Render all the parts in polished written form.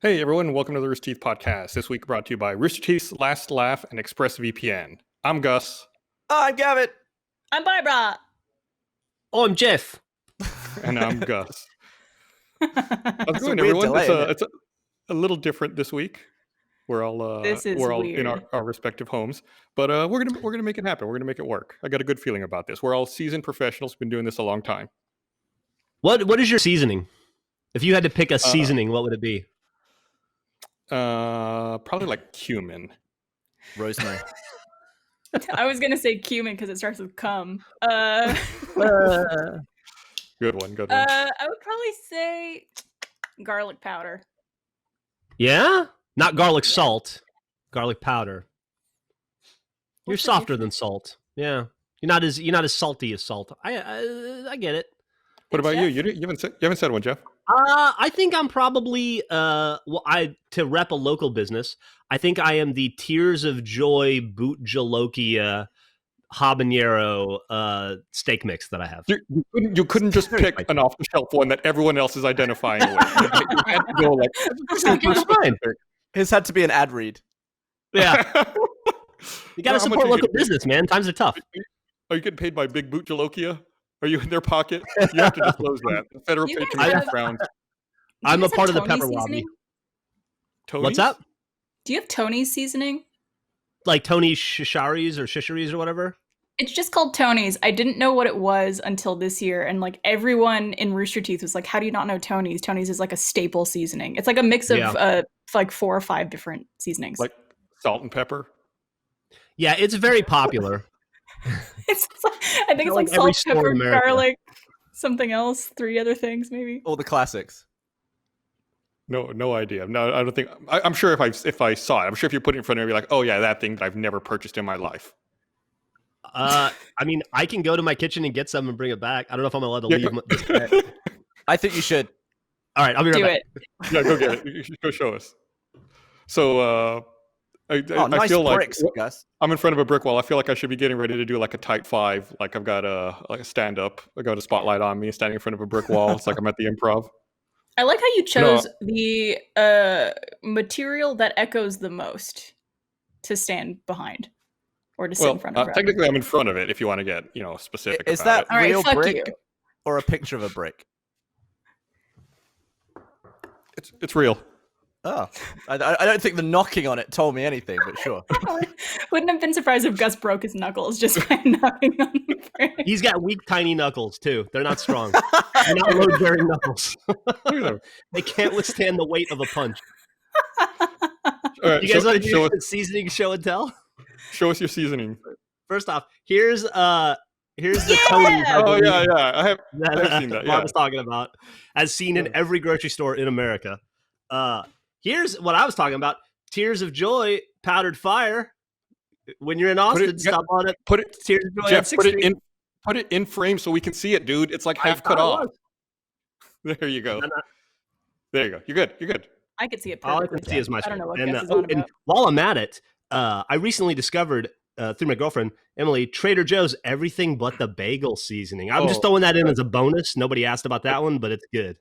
Hey everyone, welcome to the Rooster Teeth Podcast. This week brought to you by Rooster Teeth's Last Laugh and ExpressVPN. I'm Gus. I'm Gavin. I'm Barbara. Oh, I'm Jeff. And I'm Gus. How's it It's a going, weird everyone? delay, isn't it? It's a little different this week. We're all This is we're all in weird. our respective homes, but we're gonna make it happen. We're gonna make it work. I got a good feeling about this. We're all seasoned professionals. Been doing this a long time. What is your seasoning? If you had to pick a seasoning, what would it be? Probably like cumin. Rosemary. I was gonna say cumin because it starts with cum. Good one. Good one. I would probably say garlic powder. Yeah, not garlic salt, garlic powder. You're What's the softer than difference? salt. Yeah, you're not as salty as salt. I get it. What about you? Jeff? You haven't said one, Jeff. I think I'm probably to rep a local business. I think I am the Tears of Joy Boot Jalokia habanero steak mix that I have. You couldn't just pick an off-the-shelf one that everyone else is identifying with. You had to go like super It's fine. specific. His had to be an ad read. Yeah, you got How to much support are you local getting paid? business, man. Times are tough. Are you getting paid by Big Boot Jalokia? Are you in their pocket? You have to disclose that. The federal You guys patronage have- grounds. Do I'm you a guys part have of the Tony's pepper lobby. seasoning? Tony's? What's up? Do you have Tony's seasoning? Like Tony Shisharis or Shisharis or whatever? It's just called Tony's. I didn't know what it was until this year, and like everyone in Rooster Teeth was like, "How do you not know Tony's? Tony's is like a staple seasoning. It's like a mix of Yeah. like 4 or 5 different seasonings. Like salt and pepper? Yeah, it's very popular. it's I think it's like like every salt, store in pepper, America. garlic, something else, 3 other things maybe. All the classics. No idea. No, I don't think. I'm sure if I saw it, I'm sure if you put it in front of me, you're like, oh yeah, that thing that I've never purchased in my life. I mean, I can go to my kitchen and get some and bring it back. I don't know if I'm allowed to Yeah, leave. I think you should. All right, I'll be right Do back. it. Yeah, go get it. You should go show us. So I Nice feel like bricks, Gus. I'm in front of a brick wall. I feel like I should be getting ready to do like a type 5. Like I've got a stand up. I got a spotlight on me, standing in front of a brick wall. It's like I'm at the Improv. I like how you chose the material that echoes the most to stand behind or to sit Well, in front of. rather. technically, I'm in front of it. If you want to get specific, Is about that All right, real fuck brick you. or a picture of a brick? it. It's real. Oh, I don't think the knocking on it told me anything, but sure. Wouldn't have been surprised if Gus broke his knuckles just by knocking on the brick. He's got weak, tiny knuckles too. They're not strong. They're not load-bearing knuckles. Look at them. They can't withstand the weight of a punch. All right, You guys want to show, do a seasoning show and tell? show us your seasoning. First off, here's the Tony's. I Oh believe, yeah. I have. that I've seen that, Bob yeah. was talking about, as seen in Yeah. every grocery store in America. Here's what I was talking about: Tears of Joy powdered fire. When you're in Austin, stop on it. Put it, Tears of Joy on Jeff. 6th Put it in frame so we can see it, dude. It's like I half cut thought off. it was. There you go. No, no. There you go. You're good. You're good. I could see it All I perfectly. can see is my I don't know what screen. Gus is And, on and about. while I'm at it, I recently discovered through my girlfriend Emily Trader Joe's everything but the bagel seasoning. I'm just Oh, throwing that in as a bonus. Nobody asked about that one, but it's good.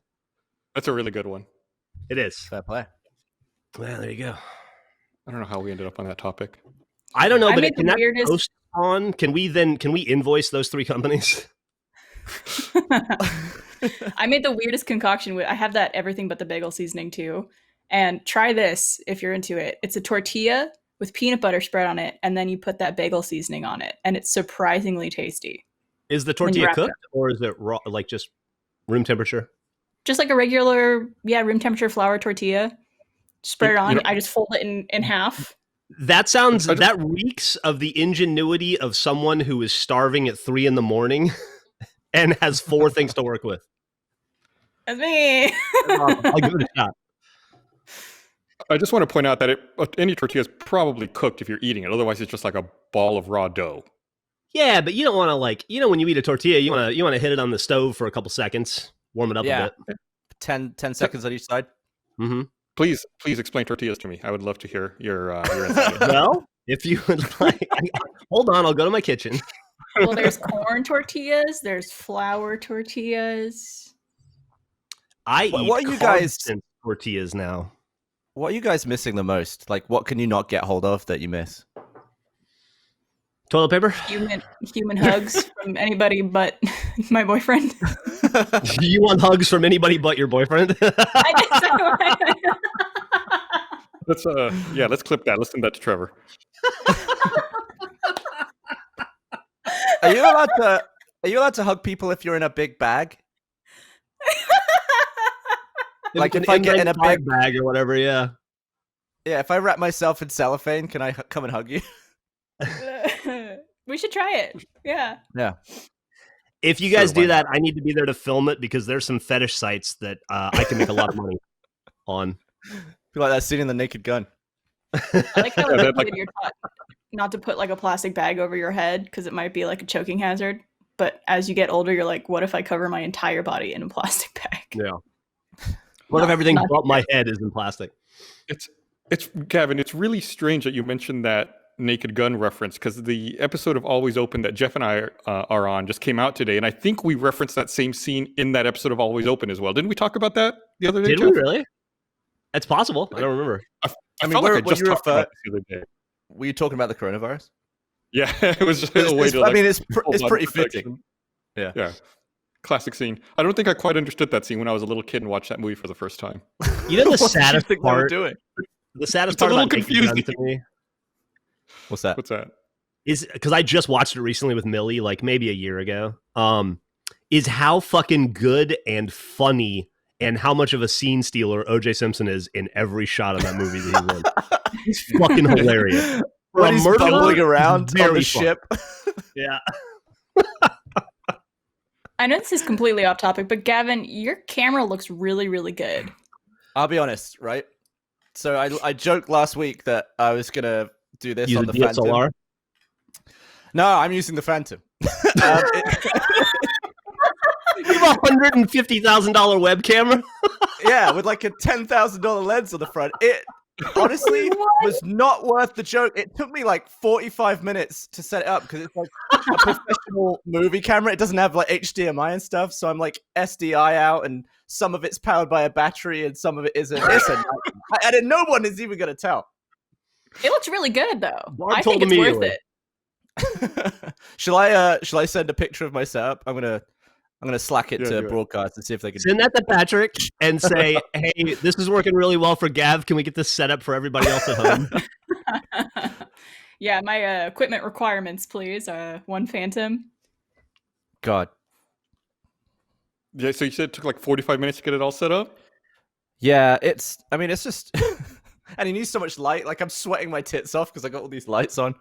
That's a really good one. It is. Fair play. Well, there you go. I don't know how we ended up on that topic. I don't know, I but made can the that weirdest- post on? Can we invoice those 3 companies? I made the weirdest concoction with. I have that everything but the bagel seasoning too. And try this if you're into it. It's a tortilla with peanut butter spread on it, and then you put that bagel seasoning on it, and it's surprisingly tasty. Is the When you tortilla wrap it cooked or is it raw, like just room temperature? Just like a regular, room temperature flour tortilla. Spread it on. You know- I just fold it in half. That sounds I just- that reeks of the ingenuity of someone who is starving at 3 a.m. and has 4 things to work with. That's me. I'll give it a shot. I just want to point out that any tortilla is probably cooked if you're eating it. Otherwise, it's just like a ball of raw dough. Yeah, but you don't want to when you eat a tortilla, you want to hit it on the stove for a couple seconds, warm it up Yeah. a bit. 10 seconds on each side. Mm-hmm. Please explain tortillas to me. I would love to hear your insight. Well, if you would like, hold on, I'll go to my kitchen. Well, there's corn tortillas. There's flour tortillas. I What- eat what are you guys- constant tortillas now. What are you guys missing the most? Like, what can you not get hold of that you miss? Toilet paper? Human hugs from anybody but my boyfriend. You want hugs from anybody but your boyfriend? Let's let's clip that. Let's send that to Trevor. Are you allowed to hug people if you're in a big bag? Like if I get in a big bag or whatever, yeah. Yeah, if I wrap myself in cellophane, can I come and hug you? We should try it. Yeah. Yeah. If you guys do that, I need to be there to film it because there's some fetish sites that I can make a lot of money on. Feel like that scene in The Naked Gun. I like how you're taught not to put like a plastic bag over your head because it might be like a choking hazard. But as you get older, you're like, what if I cover my entire body in a plastic bag? Yeah. What if everything but my head is in plastic? It's Gavin. It's really strange that you mentioned that Naked Gun reference because the episode of Always Open that Jeff and I are on just came out today, and I think we referenced that same scene in that episode of Always Open as well. Didn't we talk about that the other day? Did Jeff? we really? That's possible. I don't remember. I felt like I just talked about it the other day. Were you talking about the coronavirus? Yeah, it was just a way to. I mean, it's pretty fitting. Yeah. Classic scene. I don't think I quite understood that scene when I was a little kid and watched that movie for the first time. You know the saddest part? Doing? The saddest It's a part little about Naked Gun to me What's that? What's that? is because I just watched it recently with Millie, like maybe a year ago. Is how fucking good and funny and how much of a scene stealer O.J. Simpson is in every shot of that movie that he's in. He's fucking hilarious. When he's bumbling around on the ship. Yeah. I know this is completely off topic, but Gavin, your camera looks really, really good. I'll be honest, right? So I joked last week that I was gonna do this on the Phantom. DSLR? No, I'm using the Phantom. You have a $150,000 webcam? Yeah, with like a $10,000 lens on the front. It honestly was not worth the joke. It took me like 45 minutes to set it up because it's like a professional movie camera. It doesn't have like HDMI and stuff, so I'm like SDI out, and some of it's powered by a battery, and some of it isn't. And no one is even gonna tell. It looks really good though. Barb I think told it's me worth it. Shall I send a picture of my setup? I'm gonna Slack it to broadcast and see if they can send that to Patrick and say, "Hey, this is working really well for Gav. Can we get this set up for everybody else at home?" Yeah, my equipment requirements, please. One Phantom. God. Yeah, so you said it took like 45 minutes to get it all set up? Yeah, it's just and he needs so much light. Like I'm sweating my tits off because I got all these lights on.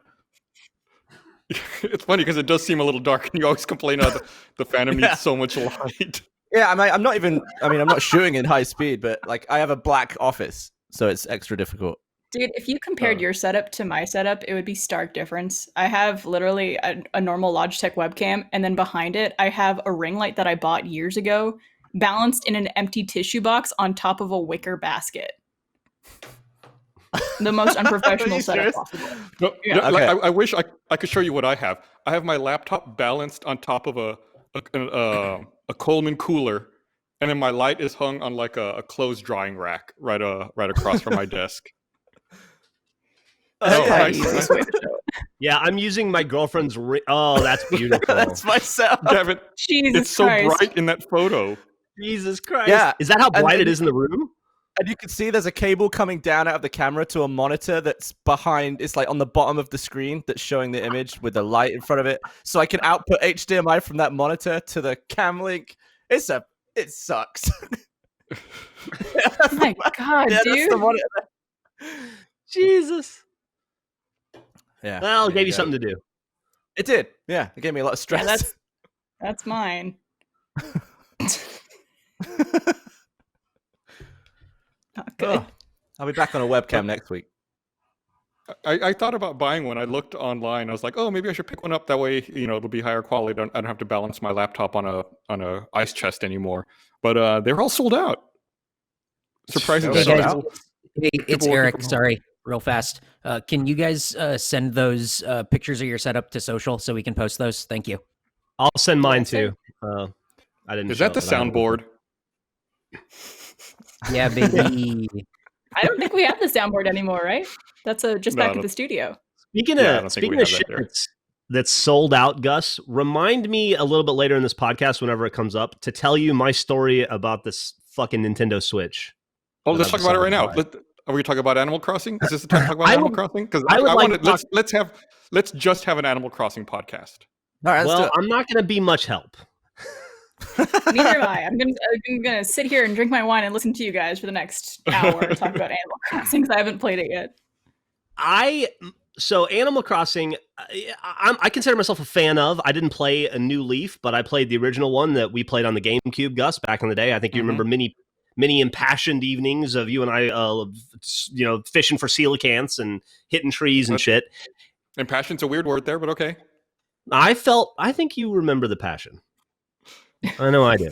It's funny because it does seem a little dark, and you always complain about the Phantom needs so much light. Yeah, I'm not shooting in high speed, but like I have a black office, so it's extra difficult. Dude, if you compared your setup to my setup, it would be stark difference. I have literally a normal Logitech webcam, and then behind it, I have a ring light that I bought years ago, balanced in an empty tissue box on top of a wicker basket. The most unprofessional setup possible. No, Yeah. no, like, Okay. I wish I could show you what I have. I have my laptop balanced on top of a Coleman cooler, and then my light is hung on like a clothes drying rack right across from my desk. Easiest way to show it. Yeah, I'm using my girlfriend's ring. Oh, that's beautiful. That's my setup. Gavin, Jesus it's so Christ. bright in that photo. Jesus Christ. Yeah, Is that how and bright then- it is in the room? And you can see there's a cable coming down out of the camera to a monitor that's behind. It's like on the bottom of the screen that's showing the image with the light in front of it. So I can output HDMI from that monitor to the cam link. It sucks. Oh my God, Yeah, that's dude. the monitor. Jesus. Yeah. Well, it there gave you go. something to do. It did. Yeah, it gave me a lot of stress. Yeah, that's mine. Not good. Ugh. I'll be back on a webcam next week. I thought about buying one. I looked online. I was like, oh, maybe I should pick one up. That way, it'll be higher quality. I don't have to balance my laptop on a ice chest anymore. But they're all sold out. Surprisingly, Hey, Hey guys. guys, hey, it's working Eric. from home. Sorry, real fast. Can you guys send those pictures of your setup to social so we can post those? Thank you. I'll send mine send- too. I didn't. Is show that the it, but I will. soundboard? Yeah, baby. I don't think we have the soundboard anymore, right? That's just No, I back at don't- the studio. Speaking Yeah, I of don't think we speaking of have that shit there. that's sold out, Gus, remind me a little bit later in this podcast, whenever it comes up, to tell you my story about this fucking Nintendo Switch. Oh, that let's I've talk about it right now. decided to Are we talking about Animal Crossing? Is this the time to talk about I Animal would- Crossing? Because I I, would I like want to to let's just have an Animal Crossing podcast. All right, let's do Well, it. I'm not going to be much help. Neither am I. I'm gonna sit here and drink my wine and listen to you guys for the next hour and talk about Animal Crossing because I haven't played it yet. So Animal Crossing, I consider myself a fan of. I didn't play a New Leaf, but I played the original one that we played on the GameCube, Gus, back in the day. I think you remember many impassioned evenings of you and I, fishing for coelacanths and hitting trees and shit. Impassioned's a weird word there, but okay. I think you remember the passion. I know I do.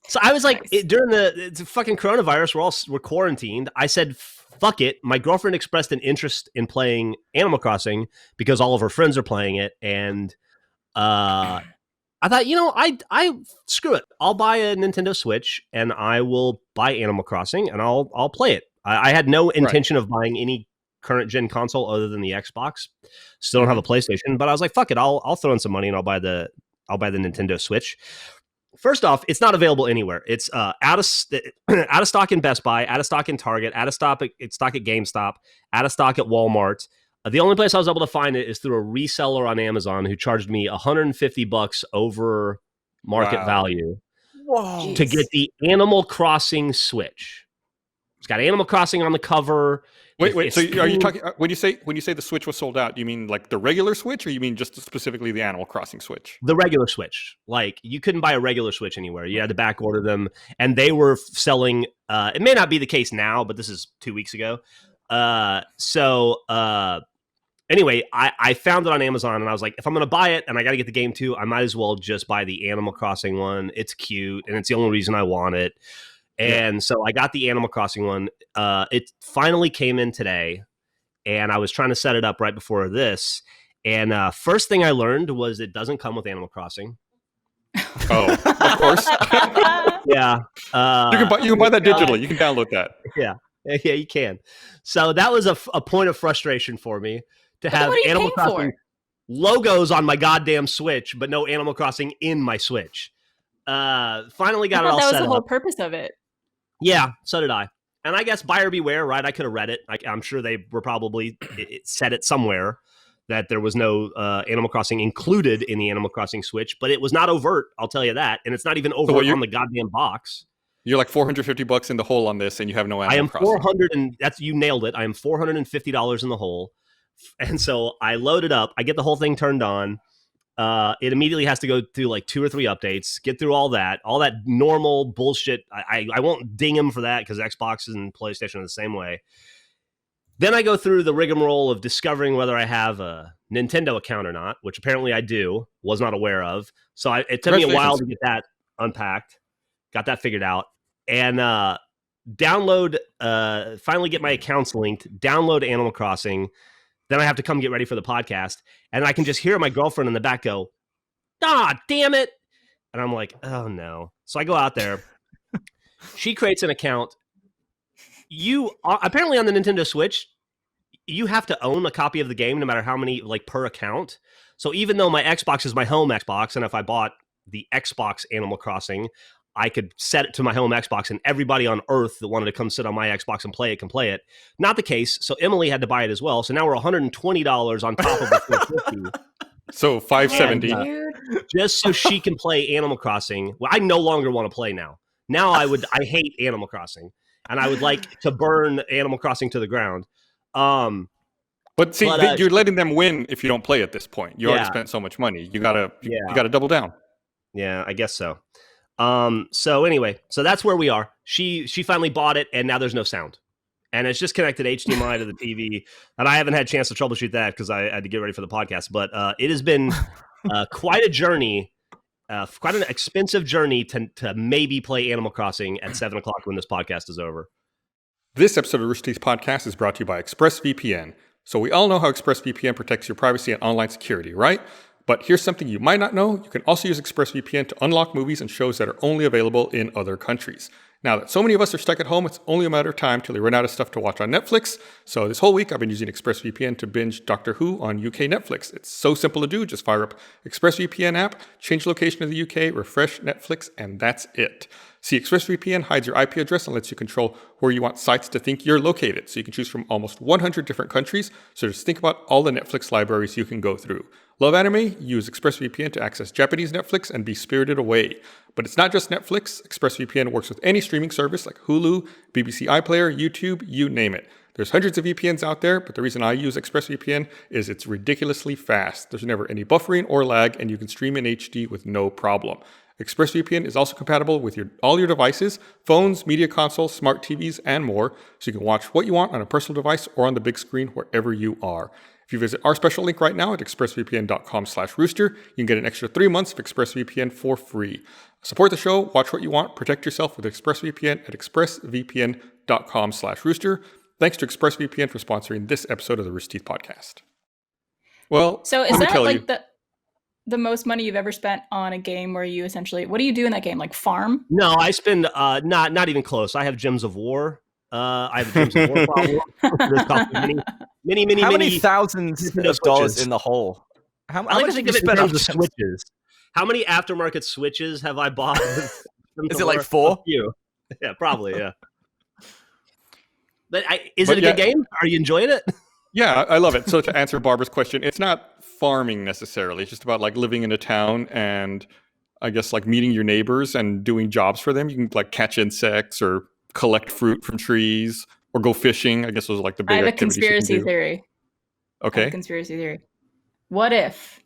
So I was like, Nice. during the fucking coronavirus, we're quarantined. I said, fuck it. My girlfriend expressed an interest in playing Animal Crossing because all of her friends are playing it. And I thought, I screw it. I'll buy a Nintendo Switch and I will buy Animal Crossing and I'll play it. I had no intention of buying any current gen console other than the Xbox. Still don't have a PlayStation, but I was like, fuck it. I'll throw in some money and I'll buy the Nintendo Switch. First off, it's not available anywhere. It's out of stock in Best Buy, out of stock in Target, out of stock at GameStop, out of stock at Walmart. The only place I was able to find it is through a reseller on Amazon who charged me $150 over market value Whoa. to get the Animal Crossing Switch. It's got Animal Crossing on the cover. Wait. So are you talking when you say the Switch was sold out? You mean like the regular Switch, or you mean just specifically the Animal Crossing Switch? The regular Switch? Like, you couldn't buy a regular Switch anywhere. You had to back order them, and they were selling. It may not be the case now, but this is 2 weeks ago. Anyway, I found it on Amazon, and I was like, if I'm going to buy it and I got to get the game too, I might as well just buy the Animal Crossing one. It's cute, and it's the only reason I want it. And so I got the Animal Crossing one. It finally came in today, and I was trying to set it up right before this. And first thing I learned was it doesn't come with Animal Crossing. Oh, of course. Yeah. You can buy that digitally. You can download that. Yeah, you can. So that was a point of frustration for me to have what are you Animal paying Crossing for? logos on my goddamn Switch, but no Animal Crossing in my Switch. Finally got it all that was set the whole up. purpose of it. Yeah, so did I. And I guess buyer beware, right? I could have read it. I'm sure they were probably it said it somewhere that there was no Animal Crossing included in the Animal Crossing Switch, but it was not overt, I'll tell you that. And it's not even overt on the goddamn box. You're like $450 in the hole on this, and you have no Animal I am Crossing. 400 and that's, you nailed it. I am $450 in the hole. And so I load it up. I get the whole thing turned on. It immediately has to go through like 2 or 3 updates, get through all that normal bullshit. I won't ding him for that because Xbox and PlayStation are the same way. Then I go through the rigmarole of discovering whether I have a Nintendo account or not, which apparently I do, was not aware of. So it took me a while to get that unpacked, got that figured out, and finally get my accounts linked, download Animal Crossing. Then I have to come get ready for the podcast. And I can just hear my girlfriend in the back go, "Ah, damn it." And I'm like, oh no. So I go out there. She creates an account. You apparently on the Nintendo Switch, you have to own a copy of the game no matter how many, like, per account. So even though my Xbox is my home Xbox, and if I bought the Xbox Animal Crossing, I could set it to my home Xbox and everybody on earth that wanted to come sit on my Xbox and play it can play it. Not the case. So Emily had to buy it as well. So now we're $120 on top of the $450. So $570. Dude. Just so she can play Animal Crossing. Well, I no longer want to play now. Now I hate Animal Crossing, and I would like to burn Animal Crossing to the ground. But see, you're letting them win if you don't play at this point. You already spent so much money. You gotta double down. Yeah, I guess so. So anyway, so that's where we are. She finally bought it, and now there's no sound, and it's just connected HDMI to the TV. And I haven't had a chance to troubleshoot that because I had to get ready for the podcast. But it has been quite a journey, quite an expensive journey to maybe play Animal Crossing at 7:00 when this podcast is over. This episode of Rooster Teeth Podcast is brought to you by ExpressVPN. So we all know how ExpressVPN protects your privacy and online security, right? But here's something you might not know. You can also use ExpressVPN to unlock movies and shows that are only available in other countries. Now that so many of us are stuck at home, it's only a matter of time till we run out of stuff to watch on Netflix. So this whole week, I've been using ExpressVPN to binge Doctor Who on UK Netflix. It's so simple to do. Just fire up ExpressVPN app, change location to the UK, refresh Netflix, and that's it. See, ExpressVPN hides your IP address and lets you control where you want sites to think you're located. So you can choose from almost 100 different countries. So just think about all the Netflix libraries you can go through. Love anime? Use ExpressVPN to access Japanese Netflix and be spirited away. But it's not just Netflix. ExpressVPN works with any streaming service like Hulu, BBC iPlayer, YouTube, you name it. There's hundreds of VPNs out there, but the reason I use ExpressVPN is it's ridiculously fast. There's never any buffering or lag, and you can stream in HD with no problem. ExpressVPN is also compatible with all your devices, phones, media consoles, smart TVs, and more, so you can watch what you want on a personal device or on the big screen wherever you are. If you visit our special link right now at expressvpn.com/rooster, you can get an extra 3 months of ExpressVPN for free. Support the show, watch what you want, protect yourself with ExpressVPN at expressvpn.com/rooster. Thanks to ExpressVPN for sponsoring this episode of the Rooster Teeth Podcast. Well, So is let me that tell like you. the most money you've ever spent on a game where you essentially, what do you do in that game? Like farm? No, I spend not even close. I have Gems of War. I have a Gems of War problem. There's a couple many How many thousands Nintendo of dollars Switches. in the hole? How I like much to have think you of it in spent on terms of Gems? switches. How many aftermarket switches have I bought? with Gems Is of it like War? 4? A few. Yeah, probably. Yeah. But is But it a good game? Are you enjoying it? Yeah, I love it. So to answer Barbara's question, it's not farming necessarily. It's just about like living in a town and I guess like meeting your neighbors and doing jobs for them. You can like catch insects or collect fruit from trees or go fishing. I guess those are like the I big have a activities you can conspiracy do. theory. I have a Okay. conspiracy theory. What if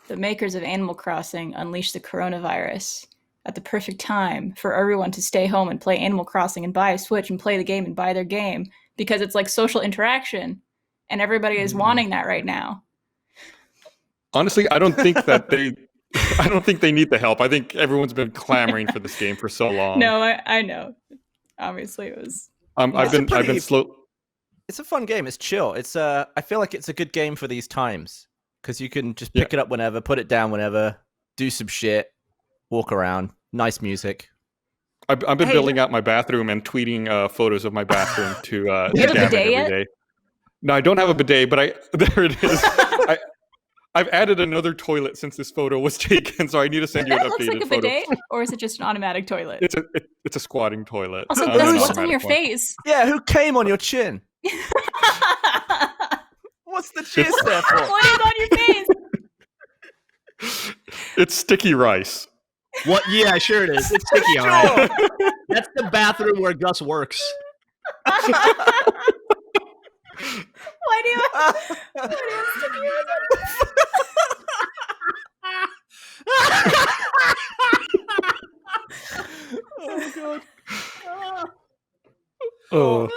the makers of Animal Crossing unleash the coronavirus at the perfect time for everyone to stay home and play Animal Crossing and buy a Switch and play the game and buy their game because it's like social interaction and everybody is wanting that right now. Honestly, I don't think that I don't think they need the help. I think everyone's been clamoring for this game for so long. No, I know. Obviously, it was. I've been slow. It's a fun game. It's chill. I feel like it's a good game for these times because you can just pick it up whenever, put it down whenever, do some shit, walk around. Nice music. I've been building out my bathroom and tweeting photos of my bathroom to You have a Gavin bidet every yet? day. No, I don't have a bidet, but there it is. I've added another toilet since this photo was taken, so I need to send you an That looks updated like a photo. bidet, or is it just an automatic toilet? It's a squatting toilet. Also, An Gus, what's on automatic your one. face? Yeah, who came on your chin? What's the cheers there for? What is on your face? It's sticky rice. What? Yeah, sure it is. It's sticky. All right. That's the bathroom where Gus works. Why do you have sticky rice on your face? Oh god. Oh.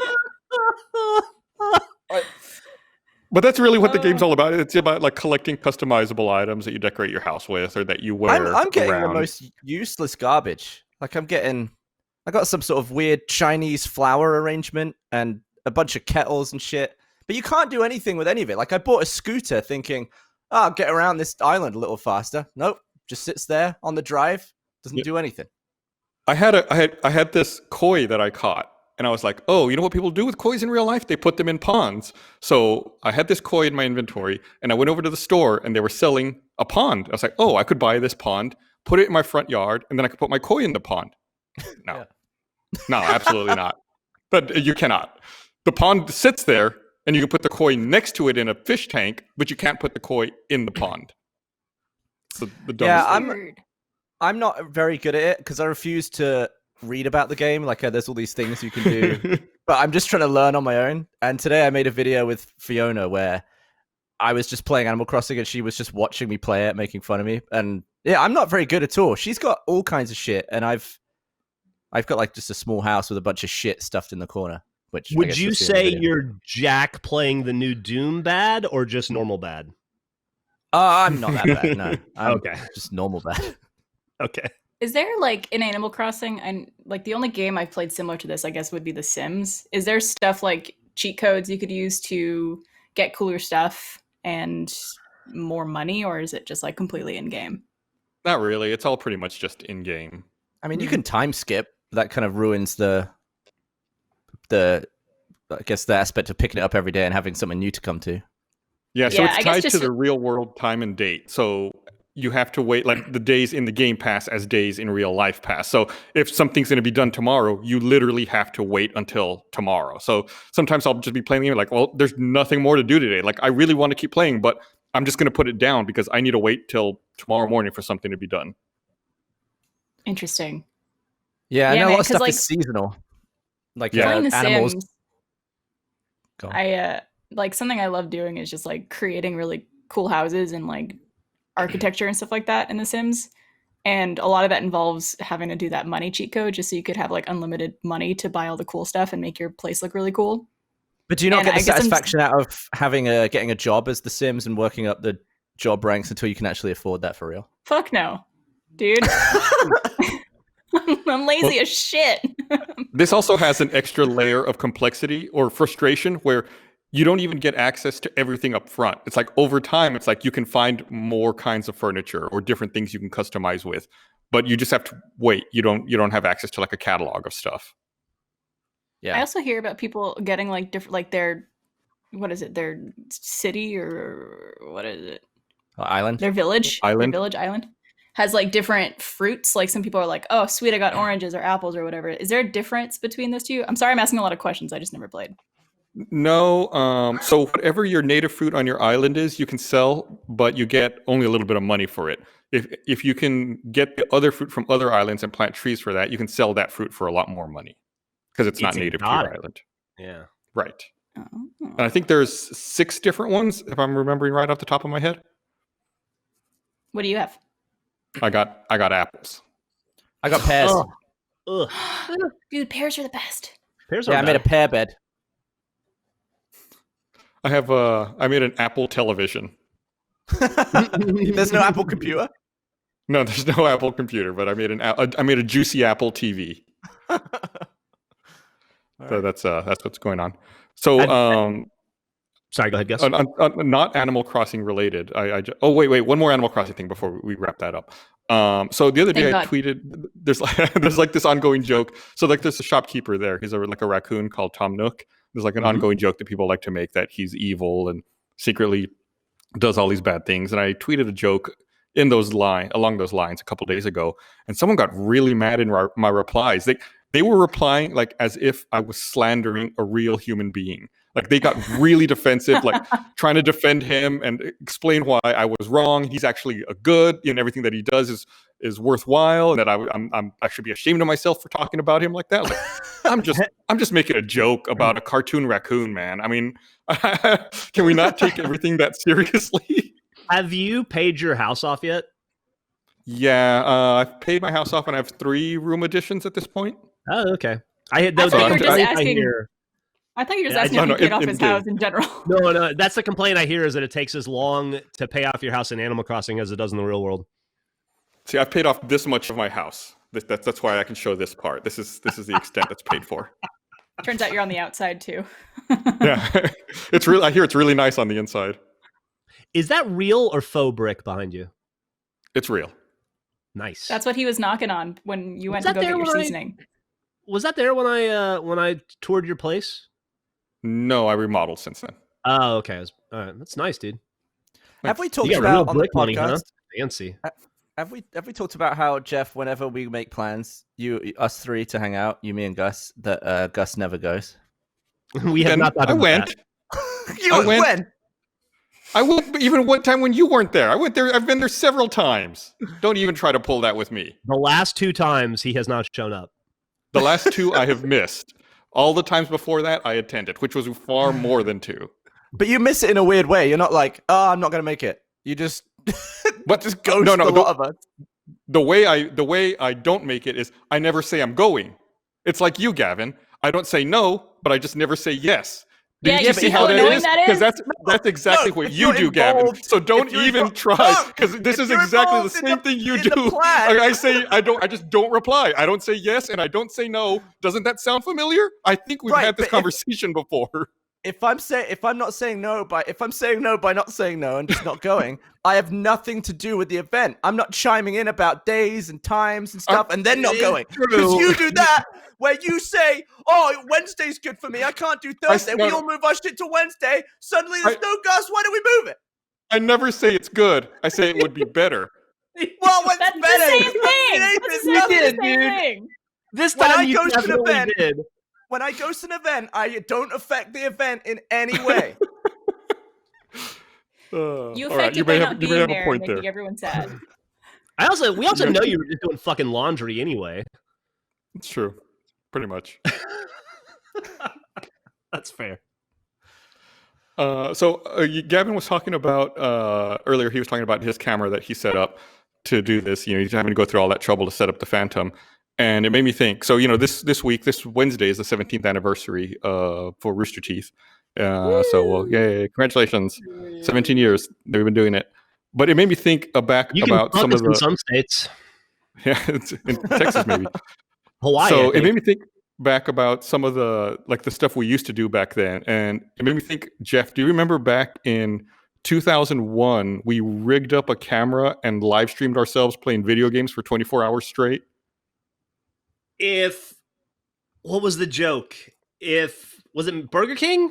But that's really what the game's all about. It's about like collecting customizable items that you decorate your house with or that you wear. I'm getting around. the most useless garbage. Like I got some sort of weird Chinese flower arrangement and a bunch of kettles and shit. But you can't do anything with any of it. Like I bought a scooter thinking, I'll get around this island a little faster. Nope. Just sits there on the drive. Doesn't do anything. I had this koi that I caught, and I was like, oh, you know what people do with kois in real life? They put them in ponds. So I had this koi in my inventory, and I went over to the store, and they were selling a pond. I was like, oh, I could buy this pond, put it in my front yard, and then I could put my koi in the pond. No, Yeah. no, absolutely not. But you cannot. The pond sits there, and you can put the koi next to it in a fish tank, but you can't put the koi in the pond. It's the dumbest Yeah, thing. Weird. I'm not very good at it because I refuse to read about the game. Like there's all these things you can do. But I'm just trying to learn on my own. And today I made a video with Fiona where I was just playing Animal Crossing and she was just watching me play it, making fun of me. And yeah, I'm not very good at all. She's got all kinds of shit, and I've got like just a small house with a bunch of shit stuffed in the corner. Which I Would guess you you'll see in the say video. you're Jack playing the new Doom bad or just normal bad? I'm not that bad. No, I'm Okay. just normal bad. Okay. Is there like in Animal Crossing, and like the only game I've played similar to this, I guess, would be The Sims. Is there stuff like cheat codes you could use to get cooler stuff and more money, or is it just like completely in game? Not really. It's all pretty much just in game. I mean, you can time skip. that kind of ruins the I guess the aspect of picking it up every day and having something new to come to. Yeah, so Yeah, I it's guess tied to just- the real world time and date. So you have to wait like the days in the game pass as days in real life pass. So if something's going to be done tomorrow, you literally have to wait until tomorrow. So sometimes I'll just be playing the game like, well, there's nothing more to do today. Like I really want to keep playing, but I'm just going to put it down because I need to wait till tomorrow morning for something to be done. Interesting. Yeah, I Yeah, know a man, lot of 'cause, stuff like, is seasonal. Like Yeah. Playing The animals. Sims, Go on. I like something I love doing is just like creating really cool houses and like architecture and stuff like that in The Sims. And a lot of that involves having to do that money cheat code just so you could have like unlimited money to buy all the cool stuff and make your place look really cool. But do you not and get the I guess I'm- satisfaction out of having getting a job as The Sims and working up the job ranks until you can actually afford that for real? Fuck no, dude. I'm lazy as shit. This also has an extra layer of complexity or frustration where you don't even get access to everything up front. It's like over time, it's like you can find more kinds of furniture or different things you can customize with, but you just have to wait. You don't have access to like a catalog of stuff. Yeah. I also hear about people getting like different, like their, what is it, their city or what is it, Island. their village, Island? their village island has like different fruits. Like some people are like, oh, sweet, I got oranges or apples or whatever. Is there a difference between those two? I'm sorry, I'm asking a lot of questions. I just never played. No, so whatever your native fruit on your island is, you can sell, but you get only a little bit of money for it. If you can get the other fruit from other islands and plant trees for that, you can sell that fruit for a lot more money because it's not It's native to your exotic. island. Yeah. Right. Oh. And I think there's 6 different ones, if I'm remembering right off the top of my head. What do you have? I got apples. I got pears. Ugh. Dude, pears are the best. Pears Yeah, are I made a better. pear bed. I made an Apple television. There's no Apple computer. No, there's no Apple computer, but I made a juicy Apple TV. So that's what's going on. So Sorry, go ahead, Gus. not Animal Crossing related. Oh wait, one more Animal Crossing thing before we wrap that up. So the other day Thank I tweeted there's like this ongoing joke. So like there's a shopkeeper there. He's like a raccoon called Tom Nook. There's like an ongoing joke that people like to make that he's evil and secretly does all these bad things. And I tweeted a joke along those lines a couple days ago, and someone got really mad in my replies. They were replying like as if I was slandering a real human being. Like they got really defensive, like trying to defend him and explain why I was wrong. He's actually a good, and everything that he does is worthwhile, and that I should be ashamed of myself for talking about him like that. Like, I'm just making a joke about a cartoon raccoon, man. I mean, can we not take everything that seriously? Have you paid your house off yet? Yeah, I've paid my house off, and I have 3 room additions at this point. Oh, okay. I had I those. thought you were just asking- I thought you were just Yeah, asking no, if no, he paid in- off in his game. house in general. No, that's the complaint I hear is that it takes as long to pay off your house in Animal Crossing as it does in the real world. See, I've paid off this much of my house. That's why I can show this part. This is the extent that's paid for. Turns out you're on the outside too. Yeah, it's really. I hear it's really nice on the inside. Is that real or faux brick behind you? It's real. Nice. That's what he was knocking on when you went Was to that go get there your when I- seasoning. Was that there when I toured your place? No, I remodeled since then. Oh, okay. All right. That's nice, dude. Have we You talked got real about on the brick money, huh? podcast? Fancy. Have we talked about how, Jeff, whenever we make plans, us 3 to hang out, you, me, and Gus, that Gus never goes? We have Then not thought I about went. that. You I went- when? I will even one time when you weren't there. I went there. I've been there several times. Don't even try to pull that with me. The last 2 times he has not shown up. The last 2 I have missed. All the times before that I attended, which was far more than 2. But you miss it in a weird way. You're not like, oh, I'm not going to make it. You just, But just ghost no, a the- lot of us. The way I don't make it is I never say I'm going. It's like you, Gavin. I don't say no, but I just never say yes. Do Yeah, you you see see how how that annoying is? that Because is? that's exactly No, what if you you're do, Gavin. involved- So don't if you're even involved- try, No, because this if is you're exactly the involved in same the- thing you in do. the plan- Like I say I just don't reply. I don't say yes and I don't say no. Doesn't that sound familiar? I think we've Right, had this but if- conversation before. if I'm not saying no by not saying no and just not going, I have nothing to do with the event. I'm not chiming in about days and times and stuff and then not going. Because you do that where you say, "Oh, Wednesday's good for me. I can't do Thursday. We all move our shit to Wednesday. Suddenly there's no Gus. Why don't we move it?" I never say it's good. I say it would be better. Well, what's That's better? the same thing. That's It's exactly the nothing. same thing. This When time I you go to an definitely event- did. When I go to an event, I don't affect the event in any way. You all right, affect you it by may not have, you being may have there a and point making there. everyone sad. We also know you were just doing fucking laundry anyway. It's true, pretty much. That's fair. Gavin was talking about earlier. He was talking about his camera that he set up to do this. He's having to go through all that trouble to set up the Phantom, and it made me think. So this week, this Wednesday is the 17th anniversary for Rooster Teeth. Yay! Congratulations, 17 years they've been doing it. But it made me think about You can some fuck of us in the some states. it's in Texas maybe. Hawaii. I So think. it made me think back about some of the stuff we used to do back then, and it made me think, Jeff, do you remember back in 2001 we rigged up a camera and live streamed ourselves playing video games for 24 hours straight? What was the joke? Was it Burger King?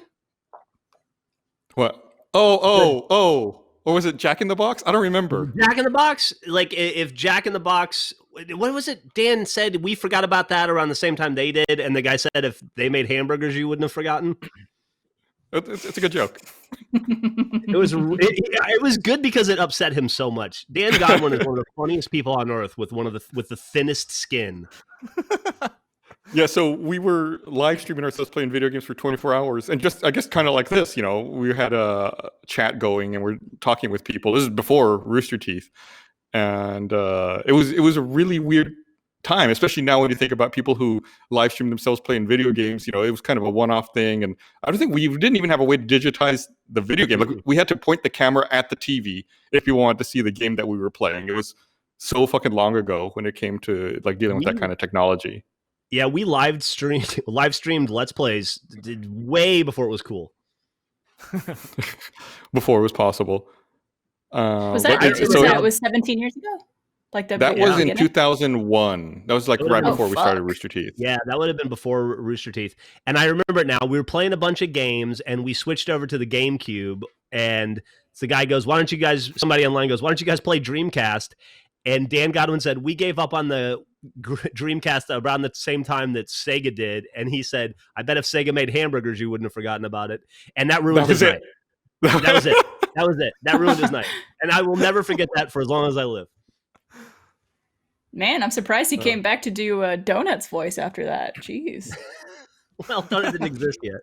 What? Or was it Jack in the Box? I don't remember. Jack in the Box? Like if Jack in the Box, what was it? Dan said we forgot about that around the same time they did, and the guy said if they made hamburgers, you wouldn't have forgotten. It's a good joke. It was good because it upset him so much. Dan Godwin is one of the funniest people on earth with the thinnest skin. Yeah, so we were live streaming ourselves playing video games for 24 hours, and just, I guess, kind of like this, we had a chat going and we're talking with people. This is before Rooster Teeth, and it was a really weird time, especially now when you think about people who live stream themselves playing video games. It was kind of a one-off thing, and I don't think we didn't even have a way to digitize the video game. Like, we had to point the camera at the TV if you wanted to see the game that we were playing. It was so fucking long ago when it came to dealing with that kind of technology. Yeah, we live streamed Let's Plays way before it was cool. Before it was possible. Was that was 17 years ago? That was in 2001. That was right before we started Rooster Teeth. Yeah, that would have been before Rooster Teeth. And I remember it now. We were playing a bunch of games, and we switched over to the GameCube. And the guy goes, somebody online goes, "Why don't you guys play Dreamcast?" And Dan Godwin said, "We gave up on the Dreamcast around the same time that Sega did." And he said, "I bet if Sega made hamburgers, you wouldn't have forgotten about it." And that ruined his night. That was it. That ruined his night. And I will never forget that for as long as I live. Man, I'm surprised he came back to do Donut's voice after that. Jeez. Well, Donut didn't exist yet.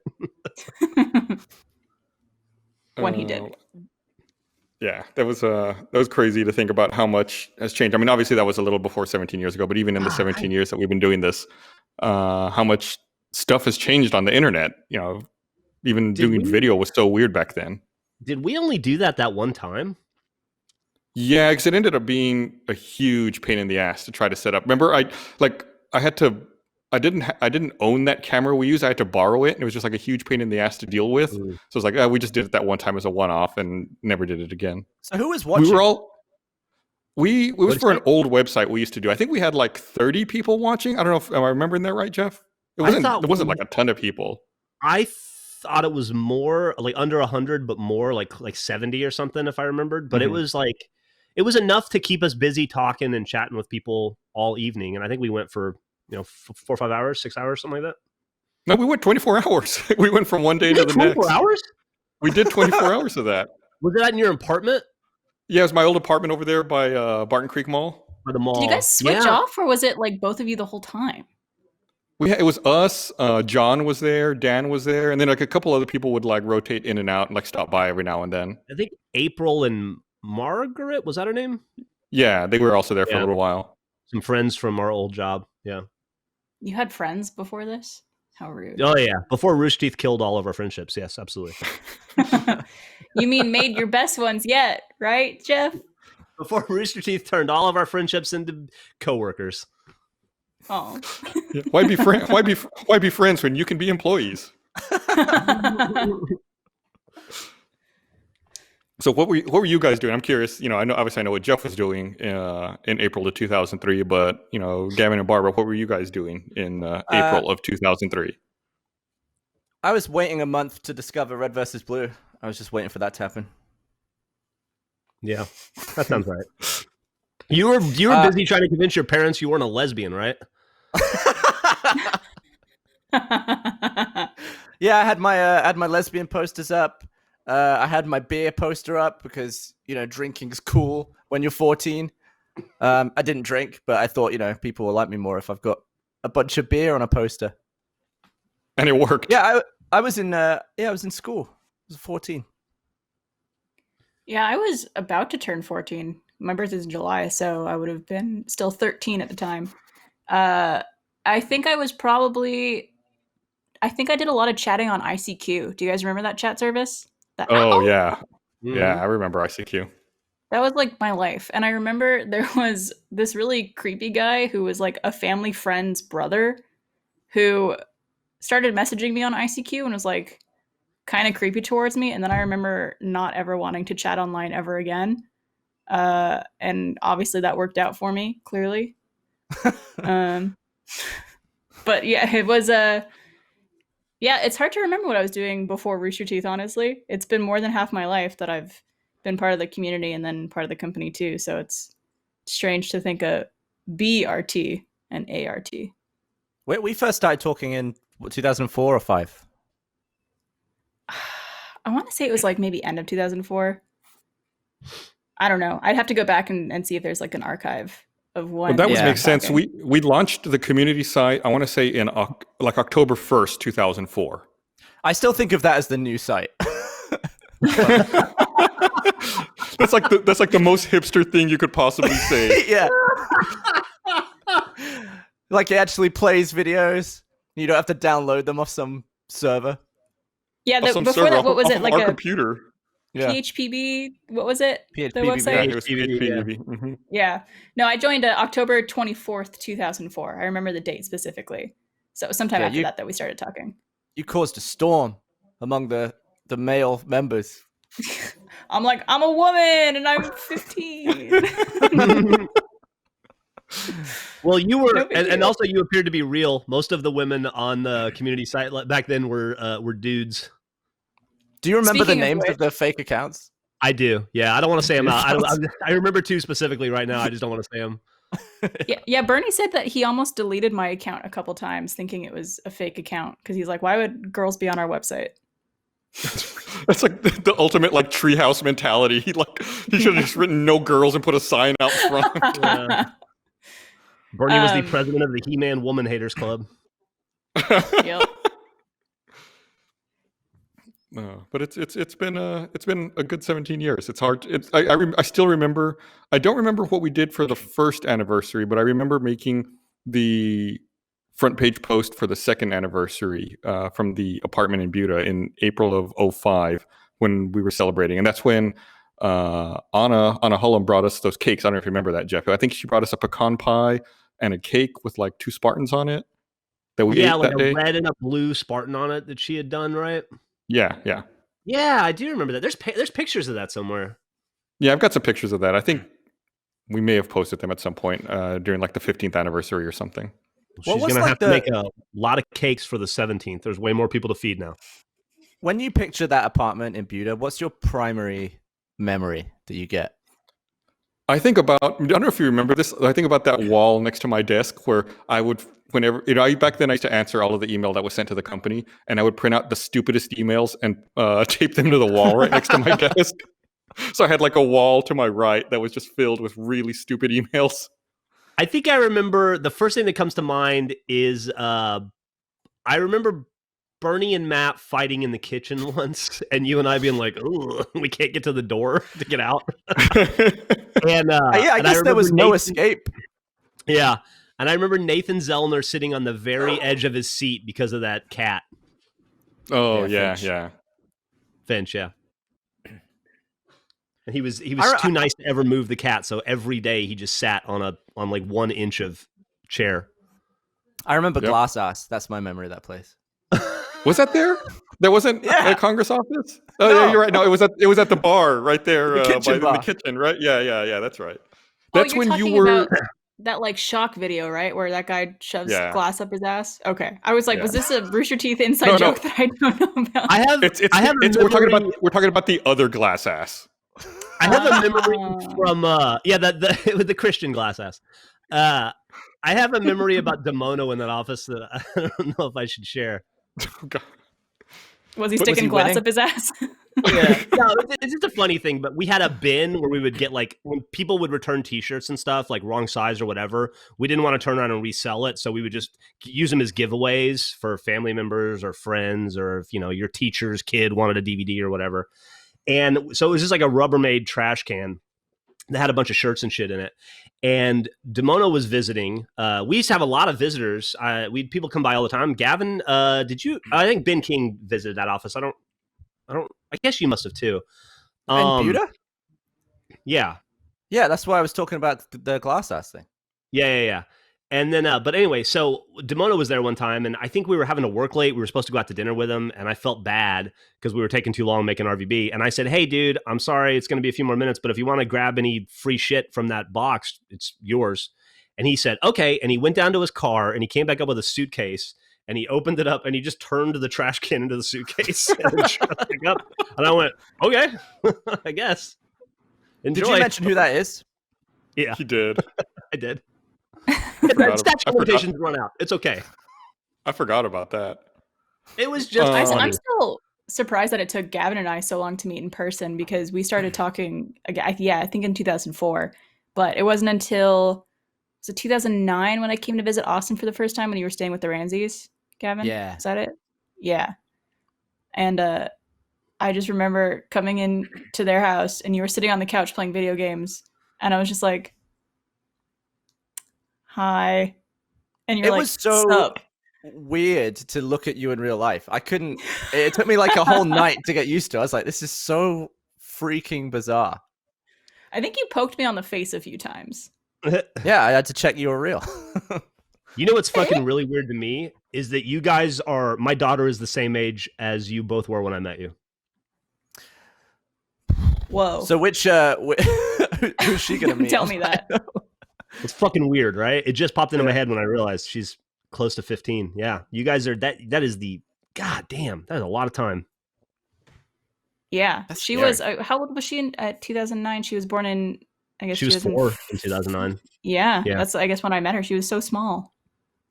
When he did. Yeah, that was crazy to think about how much has changed. I mean, obviously that was a little before 17 years ago, but even in the 17 years that we've been doing this, how much stuff has changed on the internet. Even doing video was so weird back then. Did we only do that one time? Yeah, because it ended up being a huge pain in the ass to try to set up. Remember, I didn't own that camera we used. I had to borrow it, and it was just like a huge pain in the ass to deal with. So it was like, we just did it that one time as a one-off and never did it again. So who was watching? We was for an old website we used to do. I think we had like 30 people watching. I don't know if am I remembering that right, Jeff? It wasn't like a ton of people. I thought it was more like under 100, but more like 70 or something, if I remembered. But it was enough to keep us busy talking and chatting with people all evening. And I think we went for 4 or 5 hours, 6 hours, something like that. No, we went 24 hours. We went from one day to the next. 24 hours? We did 24 hours of that. Was that in your apartment? Yeah, it was my old apartment over there by Barton Creek Mall. By the mall. Did you guys switch off, or was it like both of you the whole time? It was us. John was there. Dan was there, and then like a couple other people would like rotate in and out and like stop by every now and then. I think April and Margaret, was that her name? Yeah, they were also there for a little while. Some friends from our old job. Yeah. You had friends before this? How rude. Oh yeah, before Rooster Teeth killed all of our friendships. Yes, absolutely. You mean made your best ones yet, right, Jeff? Before Rooster Teeth turned all of our friendships into coworkers. Oh. Why be friends when you can be employees? So what were you guys doing? I'm curious. You know, obviously I know what Jeff was doing in April of 2003, but you know, Gavin and Barbara, what were you guys doing in April of 2003? I was waiting a month to discover Red versus Blue. I was just waiting for that to happen. Yeah, that sounds right. You were busy trying to convince your parents you weren't a lesbian, right? Yeah, I had my lesbian posters up. I had my beer poster up because, you know, drinking's cool when you're 14. I didn't drink, but I thought, you know, people will like me more if I've got a bunch of beer on a poster. And it worked. Yeah, I was in school. I was 14. Yeah, I was about to turn 14. My birthday's in July, so I would have been still 13 at the time. I think I did a lot of chatting on ICQ. Do you guys remember that chat service? Oh yeah, Mhm. yeah, I remember ICQ. That was like my life. And I remember there was this really creepy guy who was like a family friend's brother who started messaging me on ICQ and was like kind of creepy towards me. And then I remember not ever wanting to chat online ever again. And obviously that worked out for me, clearly. But yeah, it was yeah, it's hard to remember what I was doing before Rooster Teeth, honestly. It's been more than half my life that I've been part of the community and then part of the company too. So it's strange to think of BRT and ART. We first started talking in 2004 or 5. I want to say it was like maybe end of 2004. I don't know. I'd have to go back and see if there's like an archive of one. Well, that would Yeah. make sense. talking. We launched the community site, I want to say in like October 1st, 2004. I still think of that as the new site. That's like the most hipster thing you could possibly say. Yeah. Like it actually plays videos. You don't have to download them off some server. Yeah, Off some before server that, what off- was off it? of Like our a computer. Yeah. PHPB? What was it? PHPB, The Yeah, website? it was PHPB, PHPB. Mhm. Yeah. No, I joined October 24th, 2004. I remember the date specifically. So sometime Yeah, after you- that we started talking. You caused a storm among the male members. I'm like, I'm a woman and I'm 15. Well, you were, No big and deal. also you appeared to be real. Most of the women on the community site back then were dudes. Do you remember Speaking the of names which- of the fake accounts? I do. Yeah, I don't want to say them out. I remember two specifically right now. I just don't want to say them. Yeah, Bernie said that he almost deleted my account a couple times thinking it was a fake account because he's like, why would girls be on our website? That's like the ultimate like treehouse mentality. He should have just written "no girls" and put a sign out front. Yeah. Bernie was the Um, president of the He-Man Woman Haters Club. Yep. No, but it's been a good 17 years. It's hard. I still remember. I don't remember what we did for the first anniversary, but I remember making the front page post for the second anniversary from the apartment in Buda in April of 05 when we were celebrating, and that's when Anna Hullum brought us those cakes. I don't know if you remember that, Jeff. I think she brought us a pecan pie and a cake with like 2 Spartans on it that we ate Like that a day. red and a blue Spartan on it that she had done, right? Yeah. Yeah, I do remember that. There's pictures of that somewhere. Yeah, I've got some pictures of that. I think we may have posted them at some point during like the 15th anniversary or something. What She's was, gonna like, have to the- make a lot of cakes for the 17th. There's way more people to feed now. When you picture that apartment in Buda, what's your primary memory that you get? I think about, I don't know if you remember this, I think about that wall next to my desk where I would, whenever, back then I used to answer all of the email that was sent to the company, and I would print out the stupidest emails and tape them to the wall right next to my desk. So I had like a wall to my right that was just filled with really stupid emails. I think I remember the first thing that comes to mind is I remember Bernie and Matt fighting in the kitchen once, and you and I being like, "Oh, we can't get to the door to get out." And Yeah, I and guess there was remember no Nathan- escape. Yeah, and I remember Nathan Zellner sitting on the very edge of his seat because of that cat. Oh, Yeah, yeah. Finch. Finch, yeah. And he was I- too nice to ever move the cat, so every day he just sat on like 1 inch of chair. I remember Yep. Glass Ass. That's my memory of that place. Was that there? There wasn't Yeah. a Congress office. Oh, No. yeah, you're right. No, it was at the bar right there The kitchen in bar. the kitchen, right? Yeah. That's right. Oh, That's you're when you talking were. about that like shock video, right? Where that guy shoves Yeah. glass up his ass. Okay, I was like, Yeah. was this a Rooster Teeth inside No. joke that I don't know about? I have I have a memory, We're talking about the other glass ass. I have a memory Ah. from the with the Christian glass ass. I have a memory about Demono in that office that I don't know if I should share. God. Was he But was sticking he glass winning? up his ass? Yeah, no, it's just a funny thing. But we had a bin where we would get like when people would return T-shirts and stuff, like wrong size or whatever. We didn't want to turn around and resell it, so we would just use them as giveaways for family members or friends, or if your teacher's kid wanted a DVD or whatever. And so it was just like a Rubbermaid trash can that had a bunch of shirts and shit in it. And Demono was visiting. We used to have a lot of visitors. People come by all the time. Gavin, did you? I think Ben King visited that office. I guess you must have too. In Buda? Yeah. Yeah, that's why I was talking about the glass ass thing. Yeah. And then, but anyway, so Demono was there one time, and I think we were having to work late. We were supposed to go out to dinner with him, and I felt bad because we were taking too long making RVB. And I said, "Hey, dude, I'm sorry, it's going to be a few more minutes, but if you want to grab any free shit from that box, it's yours." And he said, "Okay." And he went down to his car, and he came back up with a suitcase, and he opened it up, and he just turned the trash can into the suitcase and then shut it back up. And I went, "Okay, I guess." Enjoy. Did you mention who that is? Yeah, He did. I did. forgot- Statute I of forgot. limitations run out. It's okay. I forgot about that. It was just I'm funny. still surprised that it took Gavin and I so long to meet in person because we started talking again. Yeah, I think in 2004, but it wasn't until 2009 when I came to visit Austin for the first time when you were staying with the Ramseys, Gavin. Yeah. Is that it? Yeah. And I just remember coming in to their house and you were sitting on the couch playing video games, and I was just like, "Hi," and you're It like, was so "Sup?" weird to look at you in real life. I couldn't. It took me like a whole night to get used to. I was like, this is so freaking bizarre. I think you poked me on the face a few times. Yeah, I had to check you were real. You know what's fucking really weird to me is that you guys are. My daughter is the same age as you both were when I met you. Whoa. So which who's she gonna meet? Tell me that. It's fucking weird, right? It just popped into my head when I realized she's close to 15. Yeah, you guys are that. That is the god damn. That is a lot of time. Yeah, That's she scary. was. How old was she in 2009? She was born in. I guess She was in 4 in 2009. Yeah, Yeah. that's. I guess when I met her, she was so small.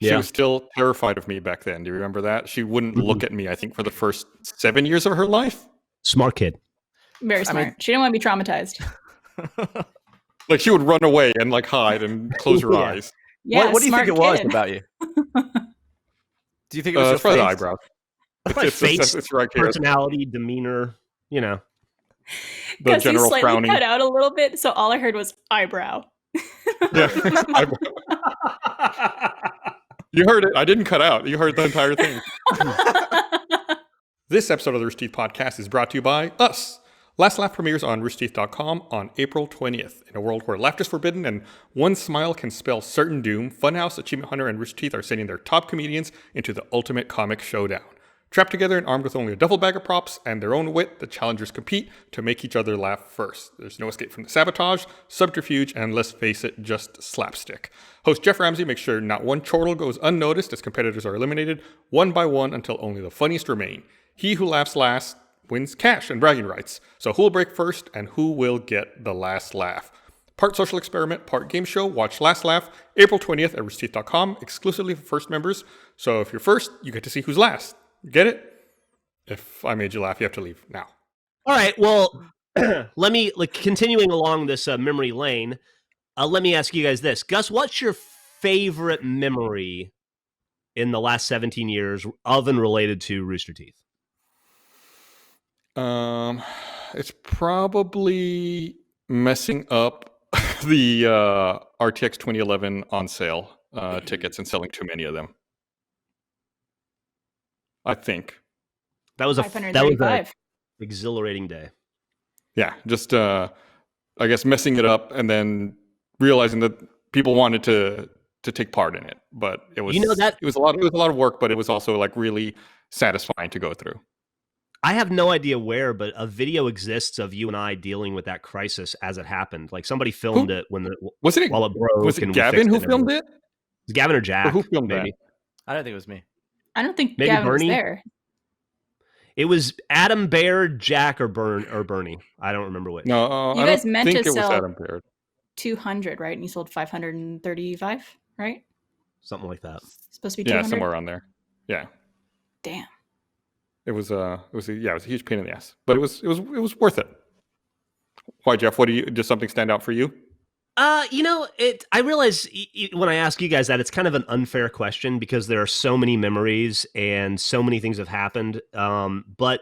She Yeah. was still terrified of me back then. Do you remember that? She wouldn't Mhm. look at me, I think, for the first 7 years of her life. Smart kid. Very I smart. mean- She didn't want to be traumatized. Like she would run away and like hide and close her Yeah. eyes. Yeah, what do you think smart it was kid. about you? Do you think it was It's your probably the face? eyebrows. My face, It's right here. personality, demeanor. You know. The Because he general slightly frowning. cut out a little bit, so all I heard was eyebrow. Yeah. You heard it. I didn't cut out. You heard the entire thing. This episode of the Rooster Teeth Podcast is brought to you by us. Last Laugh premieres on roosterteeth.com on April 20th. In a world where laughter is forbidden and one smile can spell certain doom, Funhouse, Achievement Hunter, and Rooster Teeth are sending their top comedians into the ultimate comic showdown. Trapped together and armed with only a duffel bag of props and their own wit, the challengers compete to make each other laugh first. There's no escape from the sabotage, subterfuge, and let's face it, just slapstick. Host Jeff Ramsey makes sure not one chortle goes unnoticed as competitors are eliminated one by one until only the funniest remain. He who laughs last wins cash and bragging rights. So who will break first and who will get the last laugh? Part social experiment, part game show. Watch Last Laugh April 20th at roosterteeth.com exclusively for first members. So if you're first, you get to see who's last. Get it? If I made you laugh, you have to leave now. All right. Well, let me continuing along this memory lane. Let me ask you guys this, Gus. What's your favorite memory in the last 17 years of and related to Rooster Teeth? It's probably messing up the RTX 2011 on sale tickets and selling too many of them. I think. That was a 535. exhilarating day. Yeah, just I guess messing it up and then realizing that people wanted to to take part in it. But it was that it was a lot of work, but it was also like really satisfying to go through. I have no idea where, but a video exists of you and I dealing with that crisis as it happened. Like somebody filmed it while it broke. Was it and we Gavin fixed who and filmed everything. it? Was Gavin or Jack? Or who filmed maybe? I don't think it was me. I don't think Maybe Gavin Bernie? was there. It was Adam Baird, Jack, or Bernie. I don't remember which. No, You I guys don't meant think to it was sell- Adam Baird. 200, right? And you sold 535, right? Something like that. Supposed to be 200. Yeah, somewhere around there. Yeah. Damn. It was a huge pain in the ass, but it was worth it. Why, Jeff? Does something stand out for you? I realize when I ask you guys that it's kind of an unfair question because there are so many memories and so many things have happened. But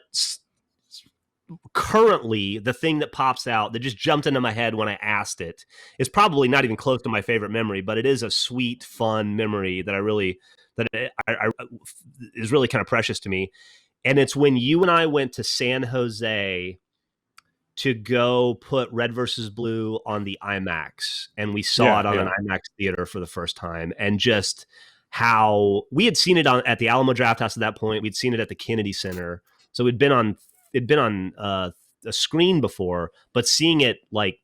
currently, the thing that pops out that just jumped into my head when I asked it is probably not even close to my favorite memory, but it is a sweet, fun memory that I is really kind of precious to me. And it's when you and I went to San Jose to go put Red versus Blue on the IMAX, and we saw it on an IMAX theater for the first time, and just how we had seen it at the Alamo Drafthouse at that point. We'd seen it at the Kennedy Center, so it'd been on a screen before, but seeing it like,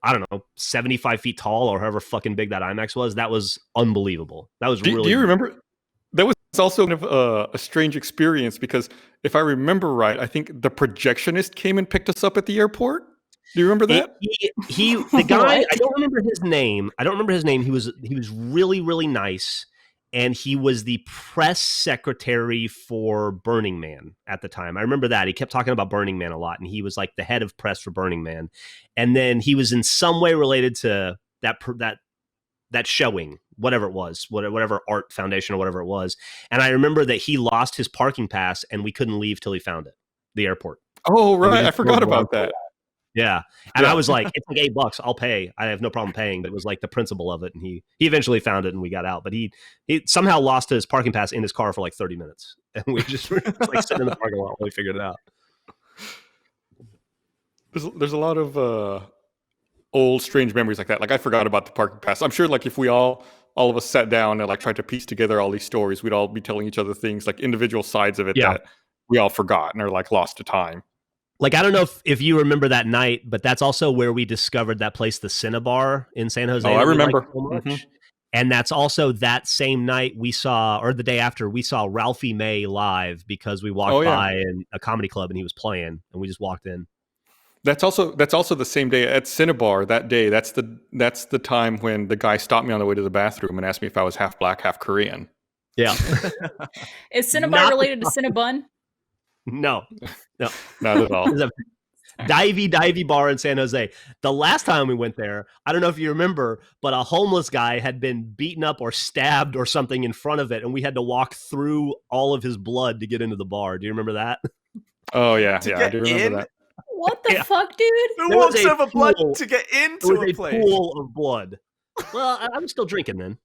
I don't know, 75 feet tall or however fucking big that IMAX was, that was unbelievable. That was really. Do you remember? That was also kind of a strange experience because if I remember right, I think the projectionist came and picked us up at the airport. Do you remember that? The guy, What? I don't remember his name. He was really, really nice. And he was the press secretary for Burning Man at the time. I remember that. He kept talking about Burning Man a lot. And he was like the head of press for Burning Man. And then he was in some way related to that showing, whatever it was, whatever art foundation or whatever it was. And I remember that he lost his parking pass and we couldn't leave till he found it, the airport. Oh, right. I forgot about that. Yeah. And I was like, it's like $8. I'll pay. I have no problem paying. But it was like the principle of it. And he eventually found it and we got out. But he somehow lost his parking pass in his car for like 30 minutes. And we just were like sitting in the parking lot while we figured it out. There's a lot of old strange memories like that. Like I forgot about the parking pass. I'm sure like if we all of us sat down and like tried to piece together all these stories, we'd all be telling each other things like individual sides of it that we all forgot and are like lost to time. Like, I don't know if you remember that night, but that's also where we discovered that place, the Cinnabar in San Jose. Oh, I remember. So much. And that's also that same night we saw, or the day after, we saw Ralphie May live because we walked by in a comedy club and he was playing and we just walked in. That's also the same day at Cinnabar that day. That's the time when the guy stopped me on the way to the bathroom and asked me if I was half black, half Korean. Yeah. Is Cinnabar related to Cinnabon? No, not at all. It's a divey bar in San Jose. The last time we went there, I don't know if you remember, but a homeless guy had been beaten up or stabbed or something in front of it, and we had to walk through all of his blood to get into the bar. Do you remember that? Oh yeah, To I get do remember in? that. What the fuck, dude? Who There was walks a over blood pool. to get It into was a a place? pool of blood. Well, I was still drinking then.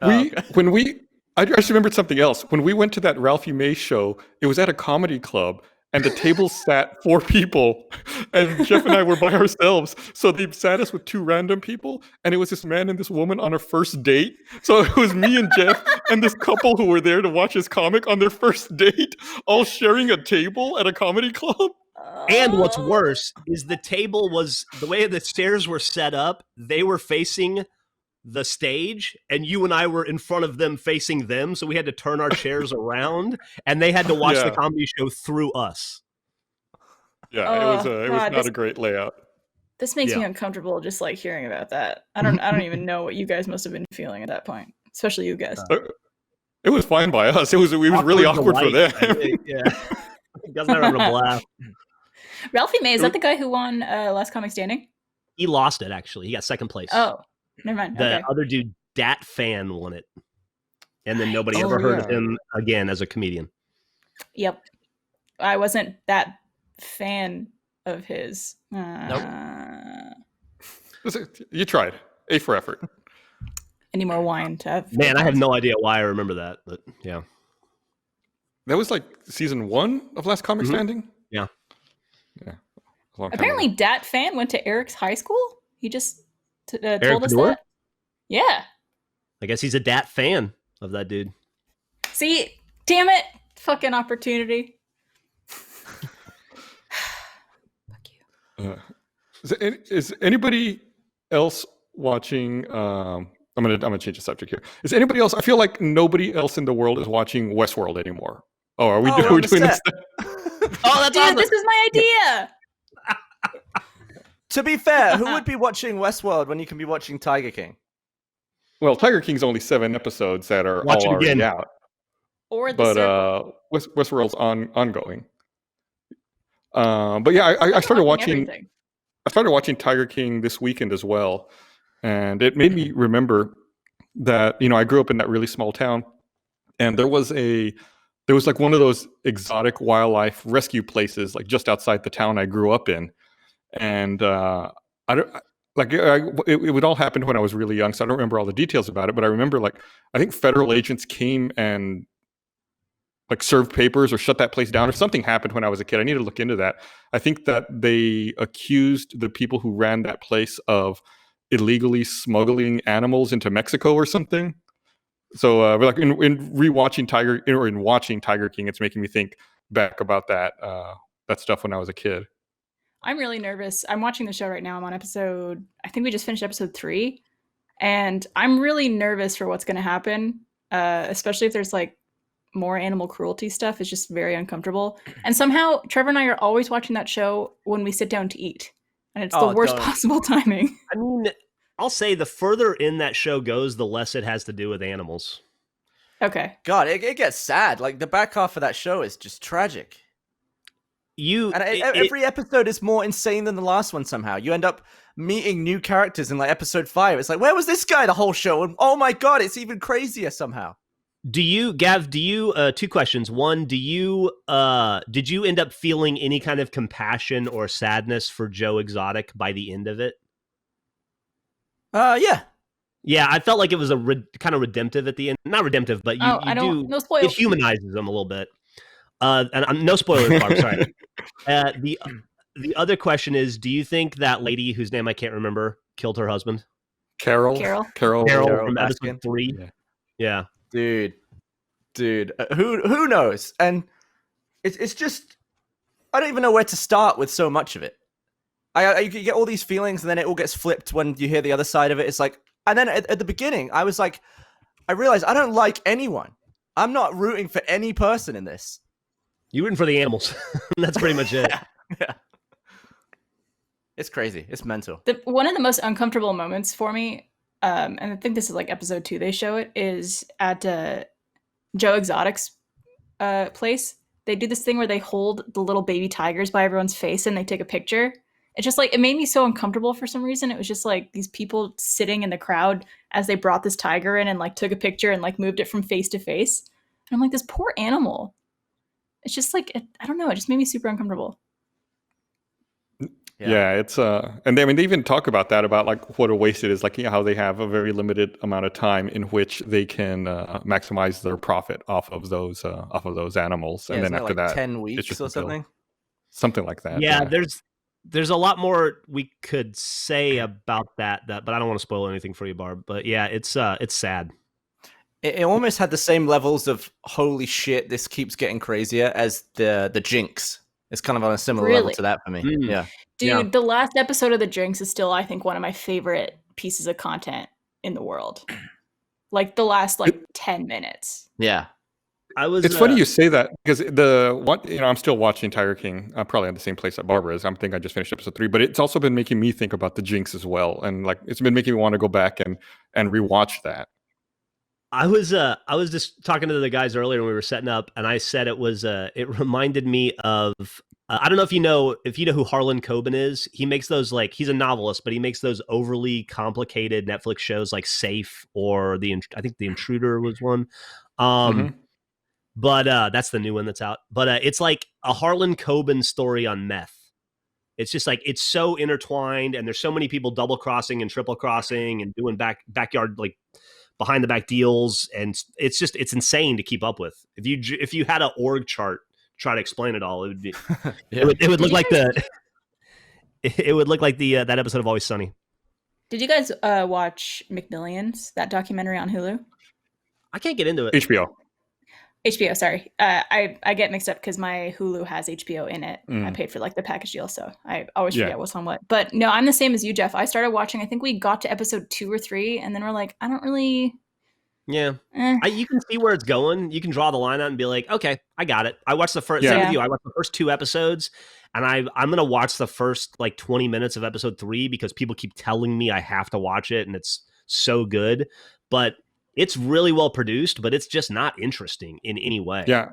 I just remembered something else. When we went to that Ralphie May show, it was at a comedy club, and the table sat 4 people, and Jeff and I were by ourselves. So they sat us with 2 random people, and it was this man and this woman on a first date. So it was me and Jeff and this couple who were there to watch his comic on their first date, all sharing a table at a comedy club. And what's worse is the table was, the way the stairs were set up, they were facing the stage and you and I were in front of them facing them, so we had to turn our chairs around and they had to watch the comedy show through us. Yeah, it was not a great layout. This makes me uncomfortable just like hearing about that. I don't even know what you guys must have been feeling at that point, especially you guys. It was fine by us. It was really awkward for them. Yeah. You guys are having a blast. Ralphie May, is that the guy who won Last Comic Standing? He lost it, actually. He got second place. Oh, never mind. The other dude, Dat Fan, won it. And then nobody ever heard of him again as a comedian. Yep. I wasn't that fan of his. Nope. You tried. A for effort. Any more wine to have? Man, I have no idea why I remember that, but yeah. That was like season 1 of Last Comic Standing? Yeah. Yeah. Apparently, Dat Fan went to Eric's high school. He just told us Fedor? that. Yeah. I guess he's a Dat fan of that dude. See, damn it, fucking opportunity. Fuck you. Is anybody else watching? I'm gonna change the subject here. Is anybody else? I feel like nobody else in the world is watching Westworld anymore. Oh, are we, Oh, we're we're on the doing this? set. Oh, that's Dude, awesome. this is my idea. To be fair, who would be watching Westworld when you can be watching Tiger King? Well, Tiger King's only 7 episodes that are Watch all it already again. out, Or the but circle. Westworld's ongoing. But yeah, I started watching. everything. I started watching Tiger King this weekend as well, and it made me remember that I grew up in that really small town, and there was like one of those exotic wildlife rescue places like just outside the town I grew up in, and I don't like it would all happen when I was really young, so I don't remember all the details about it, but I remember like I think federal agents came and like served papers or shut that place down or something happened when I was a kid. I need to look into that. I think that they accused the people who ran that place of illegally smuggling animals into Mexico or something. So like in watching Tiger King, it's making me think back about that stuff when I was a kid. I'm really nervous. I'm watching the show right now. I'm on episode, I think we just finished episode 3. And I'm really nervous for what's going to happen, especially if there's like more animal cruelty stuff. It's just very uncomfortable. And somehow Trevor and I are always watching that show when we sit down to eat. And it's the worst don't. possible timing. I mean, I'll say the further in that show goes, the less it has to do with animals. Okay. God, it gets sad. Like the back half of that show is just tragic. Every episode is more insane than the last one somehow. You end up meeting new characters in like episode 5. It's like, where was this guy the whole show? And oh my God, it's even crazier somehow. Gav, 2 questions. One, did you end up feeling any kind of compassion or sadness for Joe Exotic by the end of it? Yeah. Yeah, I felt like it was kind of redemptive at the end. Not redemptive, but no spoilers. it humanizes him a little bit. And no spoilers, Barb, sorry. The other question is, do you think that lady whose name I can't remember killed her husband? Carol Carol from Baskin. episode 3? Yeah. Dude, who knows? And it's just, I don't even know where to start with so much of it. You get all these feelings, and then it all gets flipped when you hear the other side of it. It's like, and then at the beginning, I was like, I realized I don't like anyone. I'm not rooting for any person in this. You're rooting for the animals. That's pretty much it. Yeah. It's crazy. It's mental. One of the most uncomfortable moments for me, and I think this is like episode 2, they show it, is at Joe Exotic's place. They do this thing where they hold the little baby tigers by everyone's face and they take a picture. It's just like, it made me so uncomfortable for some reason. It was just like these people sitting in the crowd as they brought this tiger in and like took a picture and like moved it from face to face. And I'm like, this poor animal. It's just like, I don't know. It just made me super uncomfortable. Yeah, it's and they even talk about that, about like what a waste it is, like how they have a very limited amount of time in which they can maximize their profit off of those animals, and then after like that 10 weeks it's just or something. Something like that. Yeah, there's a lot more we could say about that, but I don't want to spoil anything for you, Barb. But yeah, it's sad. It almost had the same levels of holy shit, this keeps getting crazier as the Jinx. It's kind of on a similar level to that for me. Yeah. Dude, the last episode of The Jinx is still, I think, one of my favorite pieces of content in the world. Like the last 10 minutes. Yeah. It's funny you say that, because I'm still watching Tiger King. I'm probably at the same place that Barbara is. I think I just finished episode 3, but it's also been making me think about the Jinx as well, and like it's been making me want to go back and rewatch that. I was just talking to the guys earlier when we were setting up, and I said it reminded me of I don't know if you know who Harlan Coben is. He makes those, like, he's a novelist, but he makes those overly complicated Netflix shows like Safe, or I think The Intruder was one. But that's the new one that's out. But it's like a Harlan Coben story on meth. It's just like, it's so intertwined, and there's so many people double crossing and triple crossing and doing backyard, like, behind the back deals, and it's insane to keep up with. If you had an org chart to try to explain it all, it would be it would look like that episode of Always Sunny. Did you guys watch McMillions, that documentary on Hulu? I can't get into it. HBO. HBO, sorry. I get mixed up because my Hulu has HBO in it. I paid for like the package deal, so I always Yeah. forget what's on what. But no, I'm the same as you, Jeff. I started watching, I think we got to episode 2 or 3, and then we're like, I don't really. Yeah. Eh. You can see where it's going. You can draw the line out and be like, okay, I got it. I watched the first. Yeah. Same with you. I watched the first 2 episodes, and I'm gonna watch the first like 20 minutes of episode 3 because people keep telling me I have to watch it, and it's so good. But it's really well produced, but it's just not interesting in any way. Yeah.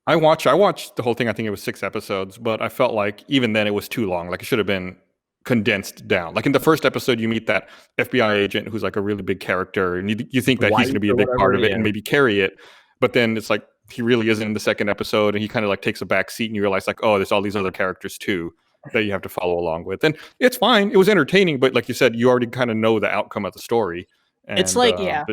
I watched the whole thing. I think it was 6 episodes, but I felt like even then it was too long. Like it should have been condensed down. Like in the first episode, you meet that FBI agent who's like a really big character, and you think that he's going to be a White or big part whatever, of it and yeah. maybe carry it. But then it's like he really isn't in the second episode, and he kind of like takes a back seat, and you realize like, oh, there's all these other characters too that you have to follow along with. And it's fine. It was entertaining, but like you said, you already kind of know the outcome of the story. And, It's like- Yeah.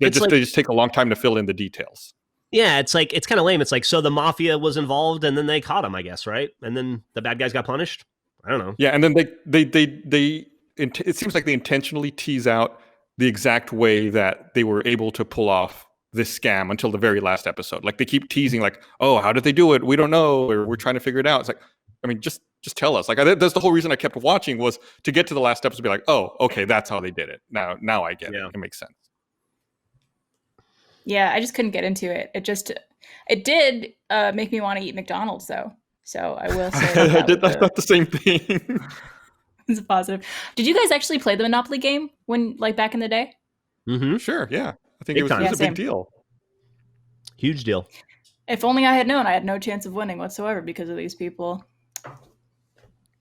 they just take a long time to fill in the details. Yeah, it's like it's kind of lame. It's like so the mafia was involved, and then they caught him, I guess, right? And then the bad guys got punished. I don't know. Yeah, and then it seems like they intentionally tease out the exact way that they were able to pull off this scam until the very last episode. Like they keep teasing, like, "Oh, how did they do it? We don't know, or we're trying to figure it out." It's like, I mean, just tell us. Like that's the whole reason I kept watching was to get to the last episode, and be like, "Oh, okay, that's how they did it." Now I get Yeah. it. It makes sense. Yeah, I just couldn't get into it. It did make me want to eat McDonald's though. So I will say That's not the same thing. it's a positive. Did you guys actually play the Monopoly game when, like, back in the day? Mm-hmm. Sure, yeah, I think Big it was time. a Yeah, big same. deal. Huge deal. If only I had known, I had no chance of winning whatsoever because of these people.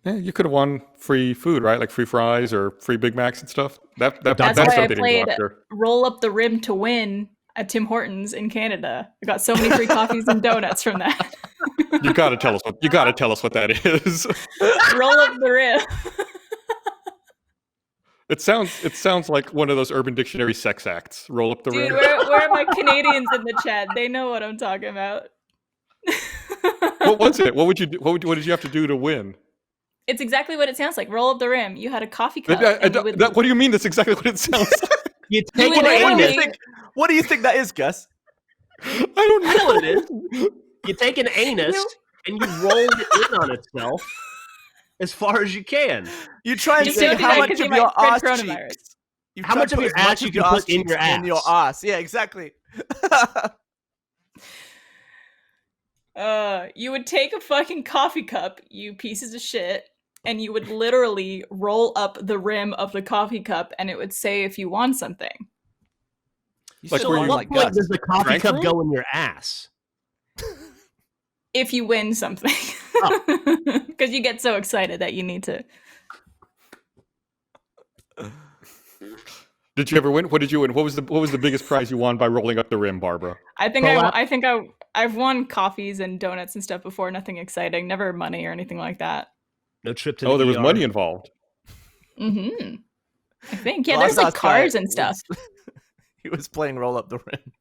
Yeah, you could have won free food, right? Like free fries or free Big Macs and stuff. That's That's stuff why I they didn't go played after. Roll Up the Rim to Win at Tim Hortons in Canada. I got so many free coffees and donuts from that. You got to tell us what that is. Roll Up the Rim. It sounds like one of those Urban Dictionary sex acts. Roll up the Dude, rim. where are my Canadians in the chat? They know what I'm talking about. What was it? What would you do? What did you have to do to win? It's exactly what it sounds like. Roll up the rim. You had a coffee cup. What do you mean? That's exactly what it sounds like. You You take would an literally- anus. What do you think that is, Gus? I don't know. I know what it is. You take an anus and you roll it in on itself as far as you can. You try and Just say don't do how that much 'cause you of might your spread ass coronavirus. cheeks. You How try much to of put your as ass much you of can your put ass in cheeks your in your ass. ass. Yeah, exactly. You would take a fucking coffee cup, you pieces of shit, and you would literally roll up the rim of the coffee cup, and it would say if you won something. You Like still where won you- What like point Gus. does the coffee Frank cup room? go in your ass? If you win something. Because you get so excited that you need to. Did you ever win? What did you win? What was the biggest prize you won by rolling up the rim, Barbara? I've won coffees and donuts and stuff before. Nothing exciting. Never money or anything like that. No trip to the Oh, there was ER. money involved. Mm-hmm. I think. Yeah, Well, there's that's like not cars right. and stuff. He was playing roll up the rim.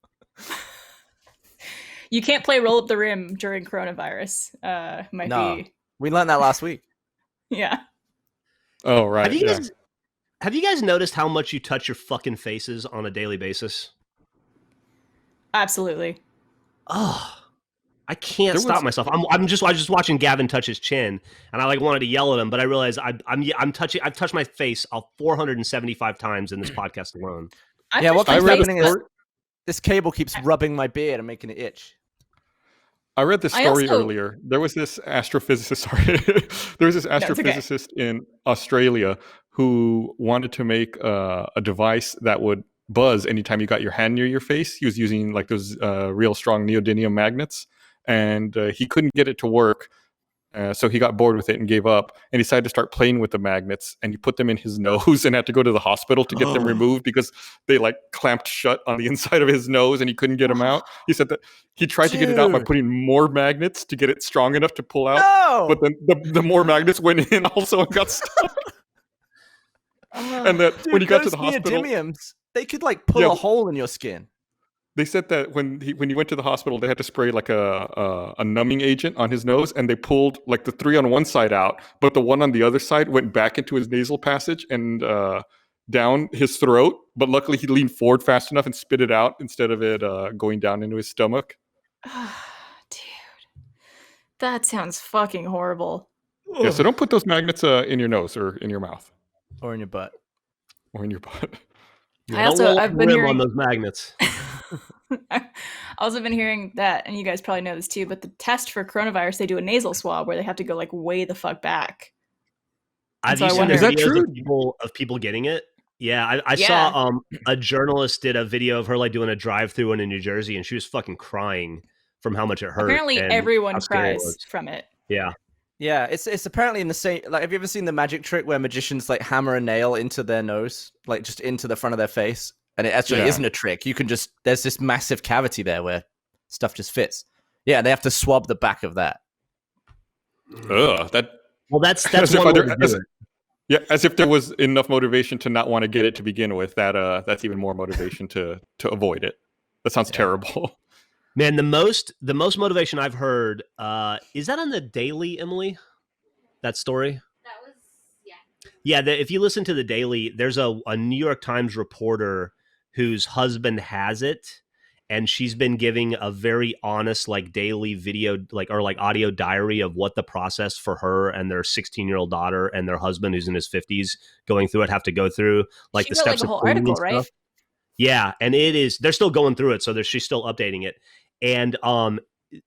You can't play roll up the rim during coronavirus. Might No. be. We learned that last week. Yeah. Oh, right. Have you guys noticed how much you touch your fucking faces on a daily basis? Absolutely. Oh, I can't There stop was- myself. I was just watching Gavin touch his chin, and I like wanted to yell at him, but I realized I've touched my face 475 times in this podcast alone. Yeah, what I keeps read happening a is story. this cable keeps rubbing my beard and making it itch. I read this I story also- earlier. There was this astrophysicist. Sorry, there was this it's okay. astrophysicist in Australia who wanted to make a device that would buzz anytime you got your hand near your face. He was using like those real strong neodymium magnets, and he couldn't get it to work. So he got bored with it and gave up, and decided to start playing with the magnets. And he put them in his nose and had to go to the hospital to get them removed because they like clamped shut on the inside of his nose, and he couldn't get them out. He said that he tried to get it out by Dude. putting more magnets to get it strong enough to pull out. No! But then the more magnets went in also and got stuck. And that Dude, when he got to those the hospital, neodymiums, they could like pull Yeah. a hole in your skin. they said that when he went to the hospital, they had to spray like a numbing agent on his nose, and they pulled like the 3 on one side out, but the one on the other side went back into his nasal passage, and down his throat, but luckily he leaned forward fast enough and spit it out instead of it going down into his stomach. Dude, that sounds fucking horrible. Yeah, so don't put those magnets in your nose or in your mouth Or in your butt. or in your butt. Yeah, I don't also- roll I've the been rim hearing- on those magnets. I've also been hearing that, and you guys probably know this too, but the test for coronavirus, they do a nasal swab where they have to go like way the fuck back. Have So you I seen wonder- the Is that videos true? of people getting it? Yeah, I Yeah. saw a journalist did a video of her like doing a drive-through in New Jersey, and she was fucking crying from how much it hurt. Apparently, and everyone how scary it cries was. from it. Yeah, Yeah, it's apparently in the same. Like, have you ever seen the magic trick where magicians like hammer a nail into their nose, like just into the front of their face, and it actually Yeah. isn't a trick. You can just there's this massive cavity there where stuff just fits. Yeah, they have to swab the back of that. Ugh, that well, that's As if one way other- to as- do it. yeah, as if there was enough motivation to not want to get it to begin with. That's even more motivation to avoid it. That sounds terrible. Man, the most motivation I've heard is that on the Daily, Emily? That story. That was, yeah. Yeah, if you listen to the Daily, there's a New York Times reporter whose husband has it, and she's been giving a very honest, like daily video, or audio diary of what the process for her and their 16-year-old daughter and their husband, who's in his 50s, going through it, have to go through, like She the wrote, steps like, a of whole cleaning and article, right? stuff. Yeah, and they're still going through it, so she's still updating it, and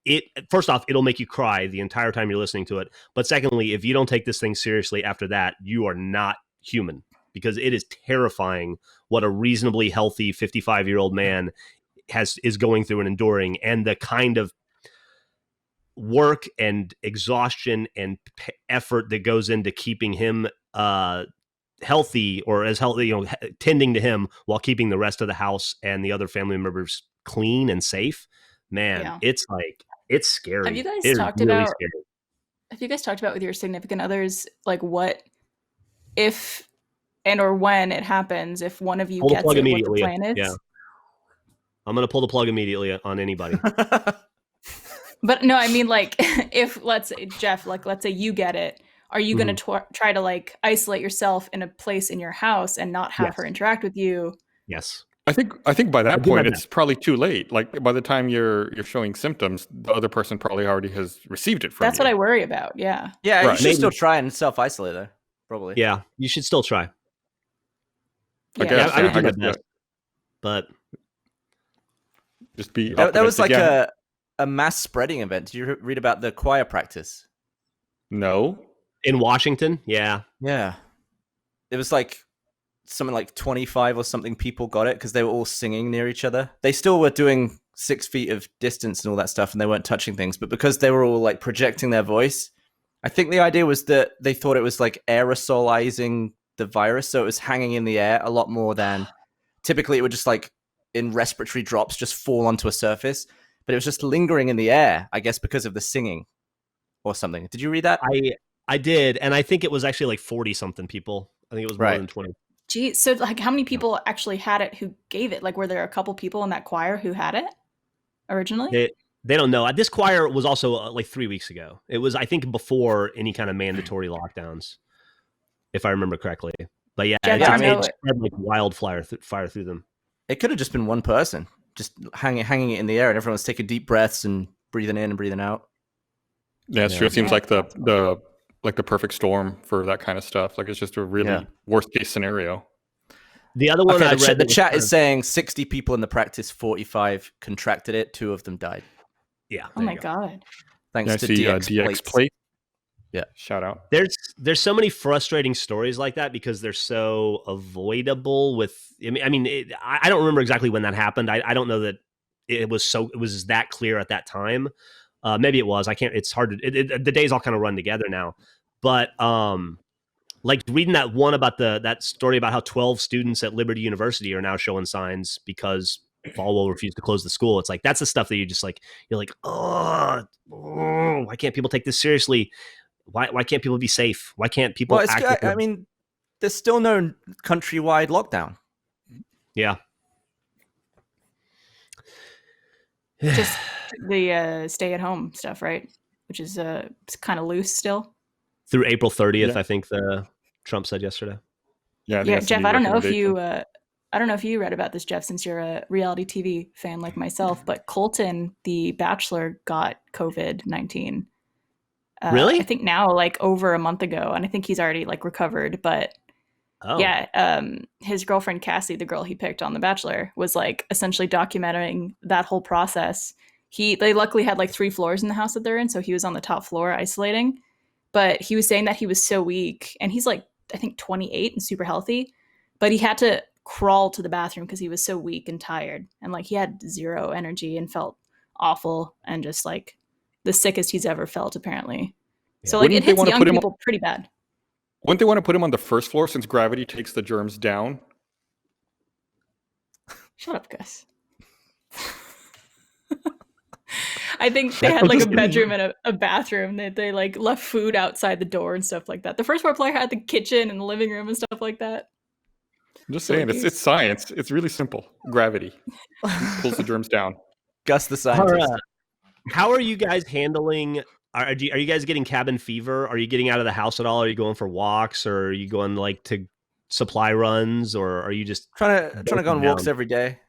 it first off, it'll make you cry the entire time you're listening to it. But secondly, if you don't take this thing seriously after that, you are not human, because it is terrifying what a reasonably healthy 55-year-old man is going through and enduring, and the kind of work and exhaustion and effort that goes into keeping him healthy, or as healthy, tending to him while keeping the rest of the house and the other family members clean and safe. Man, Yeah. it's scary. Have you guys It is talked really about- scary. Have you guys talked about with your significant others, like what if and or when it happens, if one of you Pull the gets plug it, what the immediately. plan is? Yeah. I'm gonna pull the plug immediately on anybody. But no, I mean, like, if let's say, Jeff, like, let's say you get it, are you going to try to like isolate yourself in a place in your house and not have Yes. her interact with you? Yes. I think by that do point my it's probably too late. Like by the time you're showing symptoms, the other person probably already has received it from That's you. what I worry about. Yeah. Yeah, you Right. should Maybe- still try and self isolate though. Probably. Yeah, you should still try. I Yeah. guess, I would do I my guess, best. But just be. That was like optimistic. a mass spreading event. Did you read about the choir practice? No. in Washington, yeah. Yeah. It was like something like 25 or something people got it because they were all singing near each other. They still were doing 6 feet of distance and all that stuff, and they weren't touching things. But because they were all like projecting their voice, I think the idea was that they thought it was like aerosolizing the virus. So it was hanging in the air a lot more than typically it would just like in respiratory drops just fall onto a surface. But it was just lingering in the air, I guess, because of the singing or something. Did you read that? I did, and I think it was actually like 40 something people. I think it was more Right. than 20. Gee, so like how many people actually had it who gave it? Like were there a couple people in that choir who had it originally? They don't know. This choir was also like 3 weeks ago. It was, I think, before any kind of mandatory lockdowns, if I remember correctly. But yeah, Yeah, it, I it mean- spread like wildfire fire through them. It could have just been one person, just hanging it in the air, and everyone's taking deep breaths and breathing in and breathing out. Yeah, it's true. It seems Yeah, like the perfect storm for that kind of stuff. Like it's just a really Yeah. worst case scenario. The other one Okay, I the, read, the that was chat kind is saying 60 people in the practice, 45 contracted it, 2 of them died. yeah. Oh there my you go. god. Thanks Yeah, I to see DX, DX plates. plate. Yeah. Shout out. There's so many frustrating stories like that because they're so avoidable. With I mean, I don't remember exactly when that happened. I don't know that it was that clear at that time. Maybe it was. I can't. It's hard to. The days all kind of run together now. But like reading that one about that story about how 12 students at Liberty University are now showing signs because Falwell refused to close the school. It's like that's the stuff that you just like. You're like, oh, why can't people take this seriously? Why can't people be safe? Why can't people Well, act? like I mean, there's still no countrywide lockdown. yeah. Just the stay at home stuff, right? Which is kind of loose still. Through April 30th, Yeah. I think the Trump said yesterday. Yeah, I think Yeah, that's the Jeff, new I don't know if recommendation. you I don't know if you read about this, Jeff, since you're a reality TV fan like myself, but Colton, the Bachelor, got COVID-19. I Really? think now, like over a month ago, and I think he's already like recovered. But Oh, yeah, his girlfriend Cassie, the girl he picked on The Bachelor, was like essentially documenting that whole process. They luckily had like 3 floors in the house that they're in, so he was on the top floor isolating. But he was saying that he was so weak, and he's like I think 28 and super healthy, but he had to crawl to the bathroom because he was so weak and tired, and like he had zero energy and felt awful and just like the sickest he's ever felt apparently. Yeah. So like it Wouldn't they hits wanna young put him on- people pretty bad. Wouldn't they want to put him on the first floor since gravity takes the germs down? Shut up, Gus. I think they I'm had like a just kidding. bedroom and a bathroom. They like left food outside the door and stuff like that. The first floor player had the kitchen and the living room and stuff like that. I'm just So saying, he's- it's science. It's really simple. Gravity pulls the germs down. Gus the scientist. How are you guys handling? Are you guys getting cabin fever? Are you getting out of the house at all? Are you going for walks, or are you going like to supply runs, or are you just Trying to go on walks down. every day.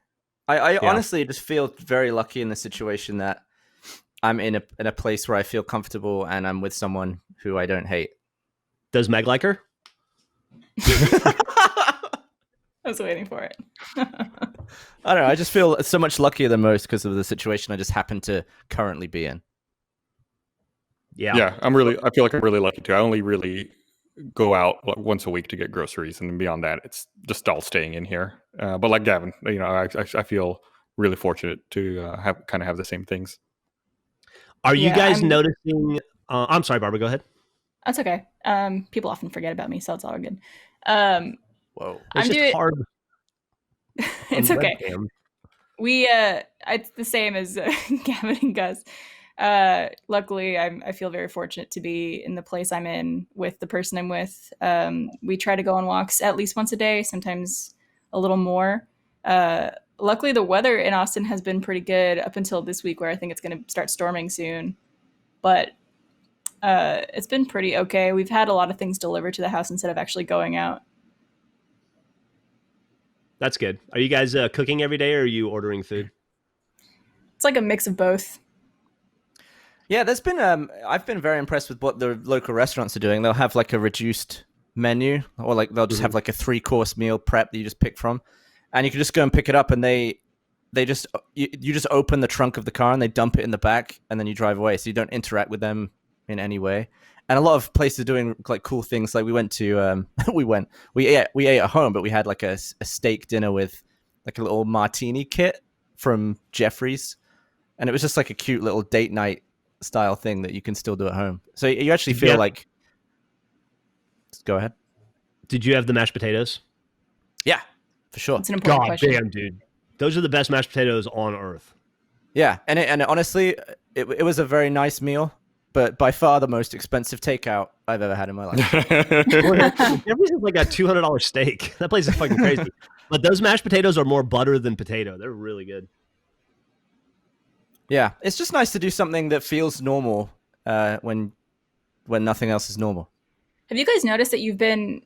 I Yeah. honestly just feel very lucky in the situation that I'm in a place where I feel comfortable and I'm with someone who I don't hate. does Meg like her? I was waiting for it. I don't know. I just feel so much luckier than most because of the situation I just happen to currently be in. Yeah. Yeah, I feel like I'm really lucky too. I only really go out like, once a week to get groceries, and then beyond that, it's just all staying in here. But like Gavin, I feel really fortunate to have the same things. Are you Yeah, guys I'm- noticing? I'm sorry, Barbara. Go ahead. That's okay. People often forget about me, so it's all good. Whoa. It's I'm just doing. hard. It's on okay. webcam. We it's the same as Gavin and Gus. Luckily, I feel very fortunate to be in the place I'm in with the person I'm with. We try to go on walks at least once a day, sometimes a little more. Luckily, the weather in Austin has been pretty good up until this week, where I think it's going to start storming soon. But it's been pretty okay. We've had a lot of things delivered to the house instead of actually going out. That's good. Are you guys cooking every day, or are you ordering food? It's like a mix of both. Yeah, there's been I've been very impressed with what the local restaurants are doing. They'll have like a reduced menu, or like they'll just have like a 3-course meal prep that you just pick from, and you can just go and pick it up, and they just you just open the trunk of the car and they dump it in the back, and then you drive away, so you don't interact with them in any way. And a lot of places are doing like cool things. Like we went to we ate at home, but we had like a steak dinner with like a little martini kit from Jeffrey's, and it was just like a cute little date night style thing that you can still do at home. So you actually feel Yeah. like. Go ahead. Did you have the mashed potatoes? Yeah, for sure. It's an important God question. damn, dude. Those are the best mashed potatoes on earth. Yeah, and honestly, it was a very nice meal, but by far the most expensive takeout I've ever had in my life. Jeffrey's is like a $200 steak. That place is fucking crazy. But those mashed potatoes are more butter than potato. They're really good. Yeah, it's just nice to do something that feels normal when nothing else is normal. Have you guys noticed that you've been,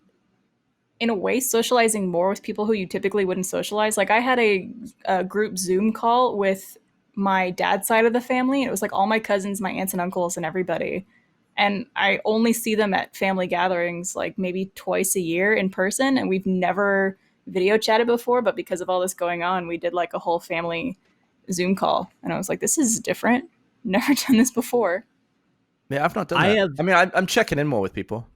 in a way, socializing more with people who you typically wouldn't socialize? Like I had a group Zoom call with my dad's side of the family. And it was like all my cousins, my aunts and uncles, and everybody. And I only see them at family gatherings like maybe twice a year in person. And we've never video chatted before, but because of all this going on, we did like a whole family Zoom call. And I was like, this is different. Never done this before. Yeah, I've not done I that. have- I mean, I'm checking in more with people.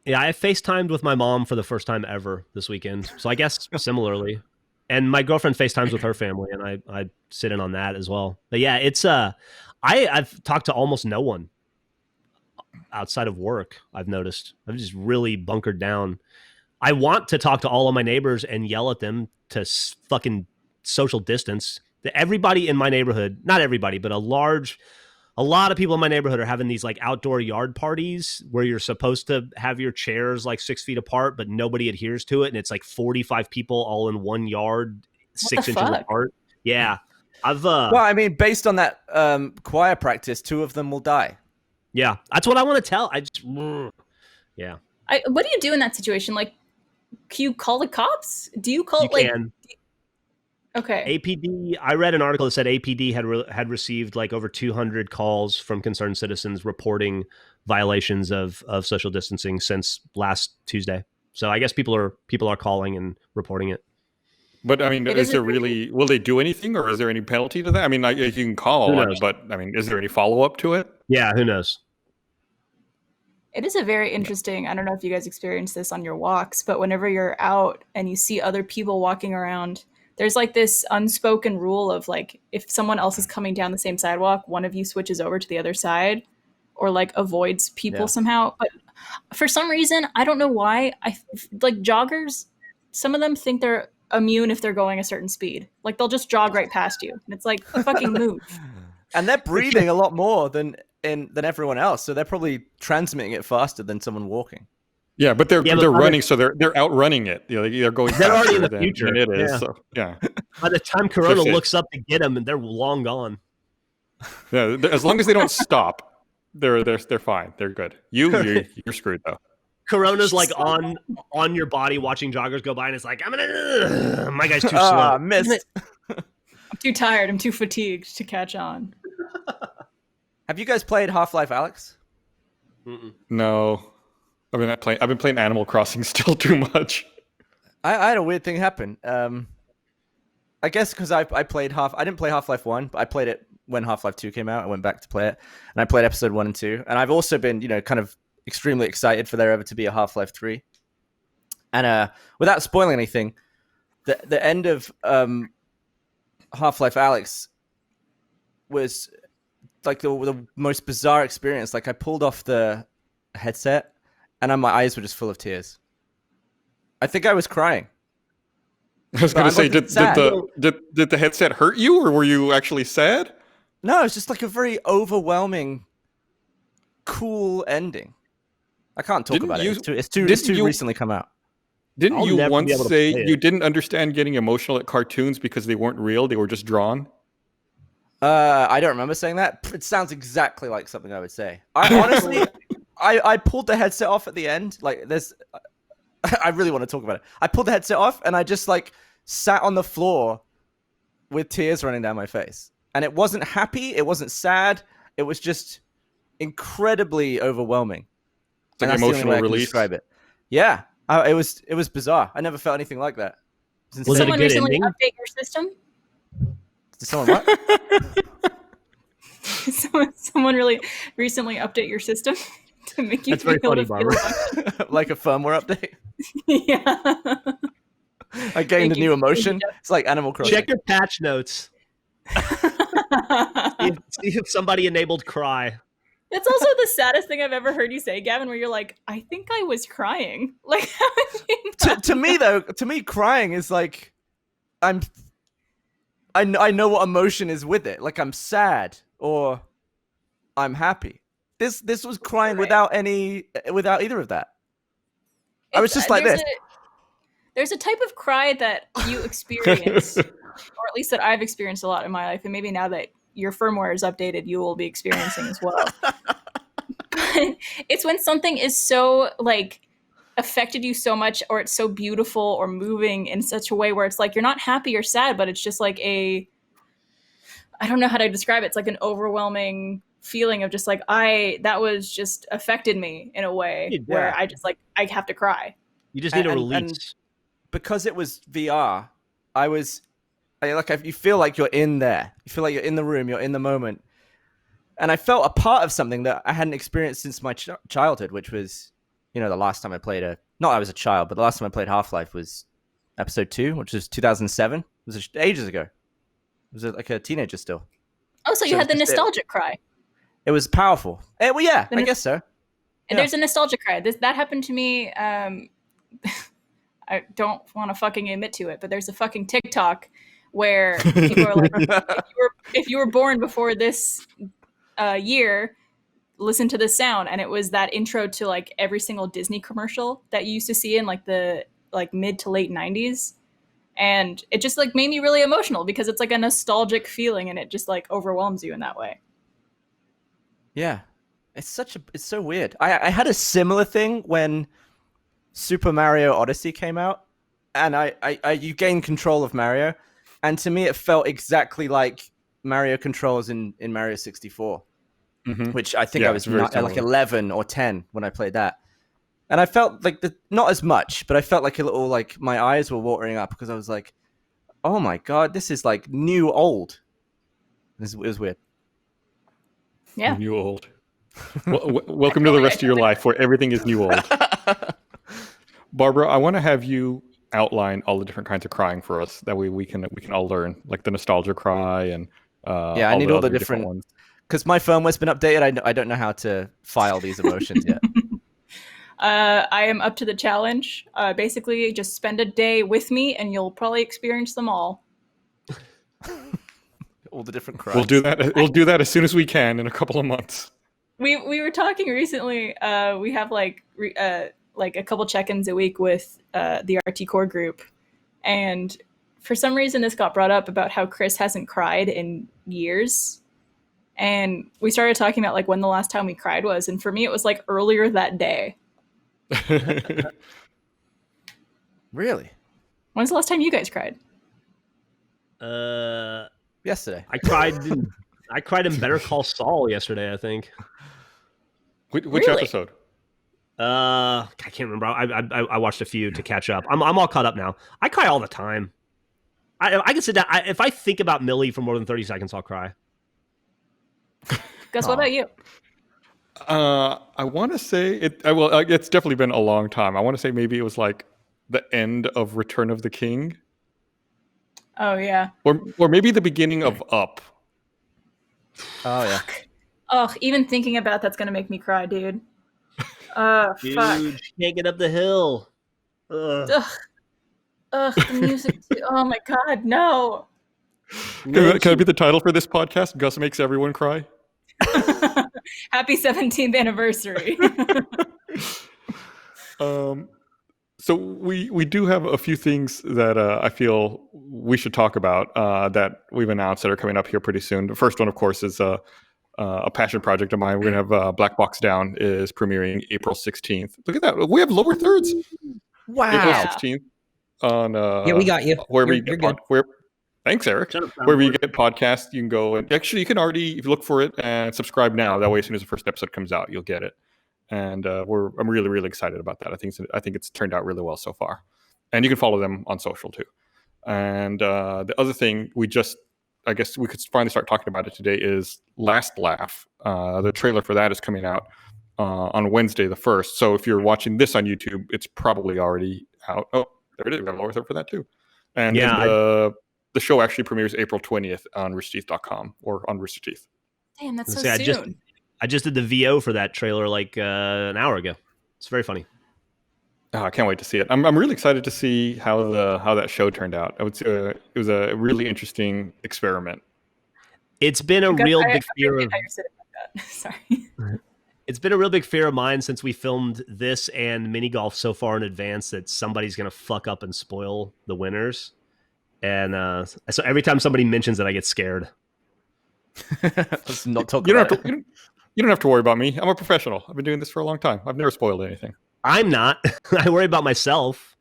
Yeah, I FaceTimed with my mom for the first time ever this weekend. So I guess similarly. And my girlfriend FaceTimes with her family, and I sit in on that as well. But yeah, it's I've talked to almost no one outside of work, I've noticed. I've just really bunkered down. I want to talk to all of my neighbors and yell at them to fucking social distance. Everybody in my neighborhood, not everybody, but a lot of people in my neighborhood are having these like outdoor yard parties where you're supposed to have your chairs like 6 feet apart, but nobody adheres to it. And it's like 45 people all in one yard, 6 the inches fuck? apart. Yeah. I've, Well, I mean, based on that choir practice, 2 of them will die. yeah, that's what I want to tell. Yeah. What do you do in that situation? Like, Can you call the cops? Do you call You like? can. Okay. APD. I read an article that said APD had received like over 200 calls from concerned citizens reporting violations of social distancing since last Tuesday. So I guess people are calling and reporting it. But I mean, It is is a there very- really? Will they do anything, or is there any penalty to that? I mean, like, you can call, Who knows? but I mean, is there any follow up to it? Yeah, who knows? It is a very interesting. I don't know if you guys experience this on your walks, but whenever you're out and you see other people walking around, there's like this unspoken rule of like if someone else is coming down the same sidewalk, one of you switches over to the other side or like avoids people Yeah. somehow. But for some reason, I don't know why, like joggers, some of them think they're immune if they're going a certain speed. Like they'll just jog right past you. And it's like fucking move. And they're breathing a lot more than everyone else, so they're probably transmitting it faster than someone walking. Yeah, but they're Yeah, but they're other- running, so they're outrunning it. You know, they're going. They're already in faster the future. than it is. Yeah. So yeah, By the time Corona Shit. looks up to get them, and they're long gone. yeah. As long as they don't stop, they're fine. They're good. You're screwed though. Corona's like on your body watching joggers go by, and it's like, my guy's too slow. Ah, missed. I'm too tired. I'm too fatigued to catch on. Have you guys played Half-Life Alex? No, I've been playing Animal Crossing still too much. I had a weird thing happen. I guess because I didn't play Half-Life 1, but I played it when Half-Life 2 came out. I went back to play it, and I played episode 1 and 2. And I've also been, kind of extremely excited for there ever to be a Half-Life 3. And without spoiling anything, the end of Half-Life Alex was like the most bizarre experience. Like I pulled off the headset, and my eyes were just full of tears. I think I was crying. I was But going I to say, wasn't sad. did the headset hurt you, or were you actually sad? No, it's just like a very overwhelming, cool ending. I can't talk Didn't about you- it. It's too didn't you- recently come out. Didn't I'll you never be once able to say play it. you didn't understand getting emotional at cartoons because they weren't real; they were just drawn? I don't remember saying that. It sounds exactly like something I would say. I honestly, I pulled the headset off at the end. Like there's, I really want to talk about it. I pulled the headset off and I just like sat on the floor with tears running down my face. And it wasn't happy. It wasn't sad. It was just incredibly overwhelming. It's like And that's the only emotional way I can release. describe it. Yeah, it was bizarre. I never felt anything like that. Was insane. it a Someone good recently ending? update your system? Did someone what? Someone really recently update your system to make you That's very feel funny, to feel Barbara. Like a firmware update. yeah. I gained Thank a you. new emotion. It's like Animal Crossing. Check your patch notes. See if somebody enabled cry. It's also the saddest thing I've ever heard you say, Gavin, where you're like, I think I was crying. Like, how would you not- to me though, to me crying is like I know what emotion is with it. Like I'm sad or I'm happy. This was crying Right. without either of that. I was just like there's this. There's a type of cry that you experience, or at least that I've experienced a lot in my life, and maybe now that your firmware is updated, you will be experiencing as well. But it's when something is so like affected you so much, or it's so beautiful or moving in such a way where it's like you're not happy or sad, but it's just like I don't know how to describe it. It's like an overwhelming feeling of just like that was just affected me in a way Yeah. where I just like I have to cry. You just need a And- release. Because it was VR, you feel like you're in there. You feel like you're in the room, you're in the moment. And I felt a part of something that I hadn't experienced since my childhood, which was, the last time I played not I was a child, but the last time I played Half-Life was episode 2, which was 2007. It was ages ago. It was like a teenager still. Oh, so you So had the it's just it. nostalgic cry. It was powerful. Well, yeah, The I nos- guess so. And Yeah. there's a nostalgia cry. That happened to me. I don't want to fucking admit to it, but there's a fucking TikTok where people are like, if you were born before this year, listen to this sound. And it was that intro to like every single Disney commercial that you used to see in like the mid to late 90s. And it just like made me really emotional because it's like a nostalgic feeling and it just like overwhelms you in that way. Yeah, it's so weird. I had a similar thing when Super Mario Odyssey came out, and you gain control of Mario, and to me it felt exactly like Mario controls in Mario 64, which I think Yeah, I was it's very like similar. 11 or 10 when I played that. And I felt like not as much, but I felt like a little, like my eyes were watering up because I was like, oh my God, this is like new old. It was weird. Yeah. New old. Welcome to the rest of your life where everything is new old. Barbara, I want to have you outline all the different kinds of crying for us. That way we can all learn, like the nostalgia cry and Yeah, I need all the other different ones. because my firmware's been updated. I don't know how to file these emotions yet. I am up to the challenge. Basically, just spend a day with me, and you'll probably experience them all. All the different cries. We'll do that. We'll do that as soon as we can in a couple of months. We were talking recently. We have like a couple check-ins a week with the RT Core group, and for some reason this got brought up about how Chris hasn't cried in years, and we started talking about like when the last time we cried was, and for me it was like earlier that day. Really? When's the last time you guys cried? Yesterday. I cried in Better Call Saul yesterday, I think. Which Really? episode? I can't remember. I watched a few to catch up. I'm all caught up now. I cry all the time. I can sit down. If I think about Millie for more than 30 seconds, I'll cry. Gus, what about you? I want to say it. Well, it's definitely been a long time. I want to say maybe it was like the end of Return of the King, Oh yeah. or maybe the beginning of Up. Oh yeah. Oh, even thinking about that's gonna make me cry, dude. Fuck. Dude, she can't get up the hill. Ugh. Ugh, the music. Oh my god, no. Can I be the title for this podcast? Gus makes everyone cry. Happy 17th anniversary. So we do have a few things that I feel we should talk about that we've announced that are coming up here pretty soon. The first one, of course, is a passion project of mine. We're gonna have Black Box Down is premiering April 16th. Look at that. We have lower thirds. Wow. April Yeah. 16th on Yeah, we got you. wherever You're- you you're get good. Thanks, Eric. Shut up, Wherever you soundboard. get podcasts, you can go and actually you can already, if you look for it and subscribe now. That way, as soon as the first episode comes out, you'll get it. And I'm really really excited about that. I think it's turned out really well so far. And you can follow them on social too. And the other thing I guess we could finally start talking about it today is Last Laugh. The trailer for that is coming out on Wednesday the 1st. So if you're watching this on YouTube, it's probably already out. Oh, there it is. We got a lower third for that too. And Yeah, then the show actually premieres April 20th on roosterteeth.com or on Rooster Teeth. Damn, that's so See, soon. I just did the VO for that trailer like an hour ago. It's very funny. Oh, I can't wait to see it. I'm really excited to see how that show turned out. I would say it was a really interesting experiment. It's been a Gus, real I big fear forget of how you said it like that. Sorry. It's been a real big fear of mine since we filmed this and mini golf so far in advance that somebody's gonna fuck up and spoil the winners. And so every time somebody mentions it, I get scared. Let's not talk You about don't have to. You don't have to worry about me. I'm a professional. I've been doing this for a long time. I've never spoiled anything. I'm not. I worry about myself.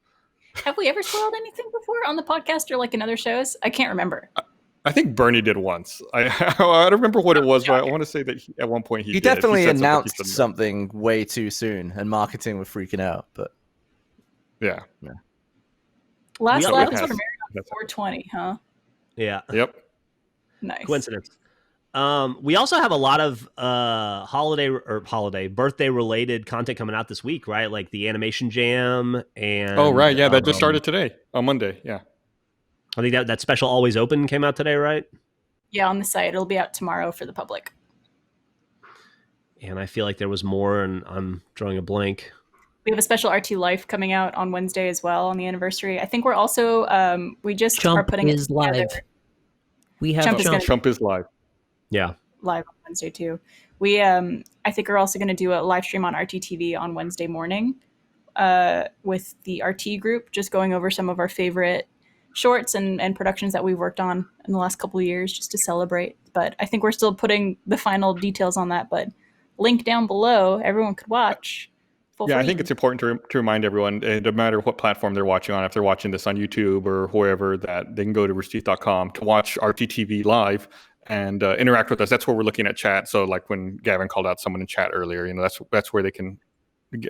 Have we ever spoiled anything before on the podcast or like in other shows? I can't remember. I think Bernie did once. I don't remember what it was, but I want to say that at one point he He did. definitely said something he announced shouldn't have. something way too soon, and marketing were freaking out. But Yeah. Last Yeah, Laugh it is has. what American That's it. 420, huh? Yeah. Yep. Nice. Coincidence. We also have a lot of birthday related content coming out this week, right? Like the animation jam and Oh right, yeah, that just started today on Monday. Yeah. I think that special Always Open came out today, right? Yeah, on the site. It'll be out tomorrow for the public. And I feel like there was more, and I'm drawing a blank. We have a special RT Life coming out on Wednesday as well on the anniversary. I think we're also we just are Chump putting is it together live. We have Chump is Chump. gonna- Trump is live. Yeah. live on Wednesday too. We I think we're also going to do a live stream on RTTV on Wednesday morning with the RT group, just going over some of our favorite shorts and productions that we've worked on in the last couple of years just to celebrate. But I think we're still putting the final details on that, but link down below, everyone could watch. full Yeah, I free. think it's important to remind everyone, no matter what platform they're watching on, if they're watching this on YouTube or wherever, that they can go to roosterteeth.com to watch RTTV live and interact with us. That's where we're looking at chat. So, like when Gavin called out someone in chat earlier, that's where they can.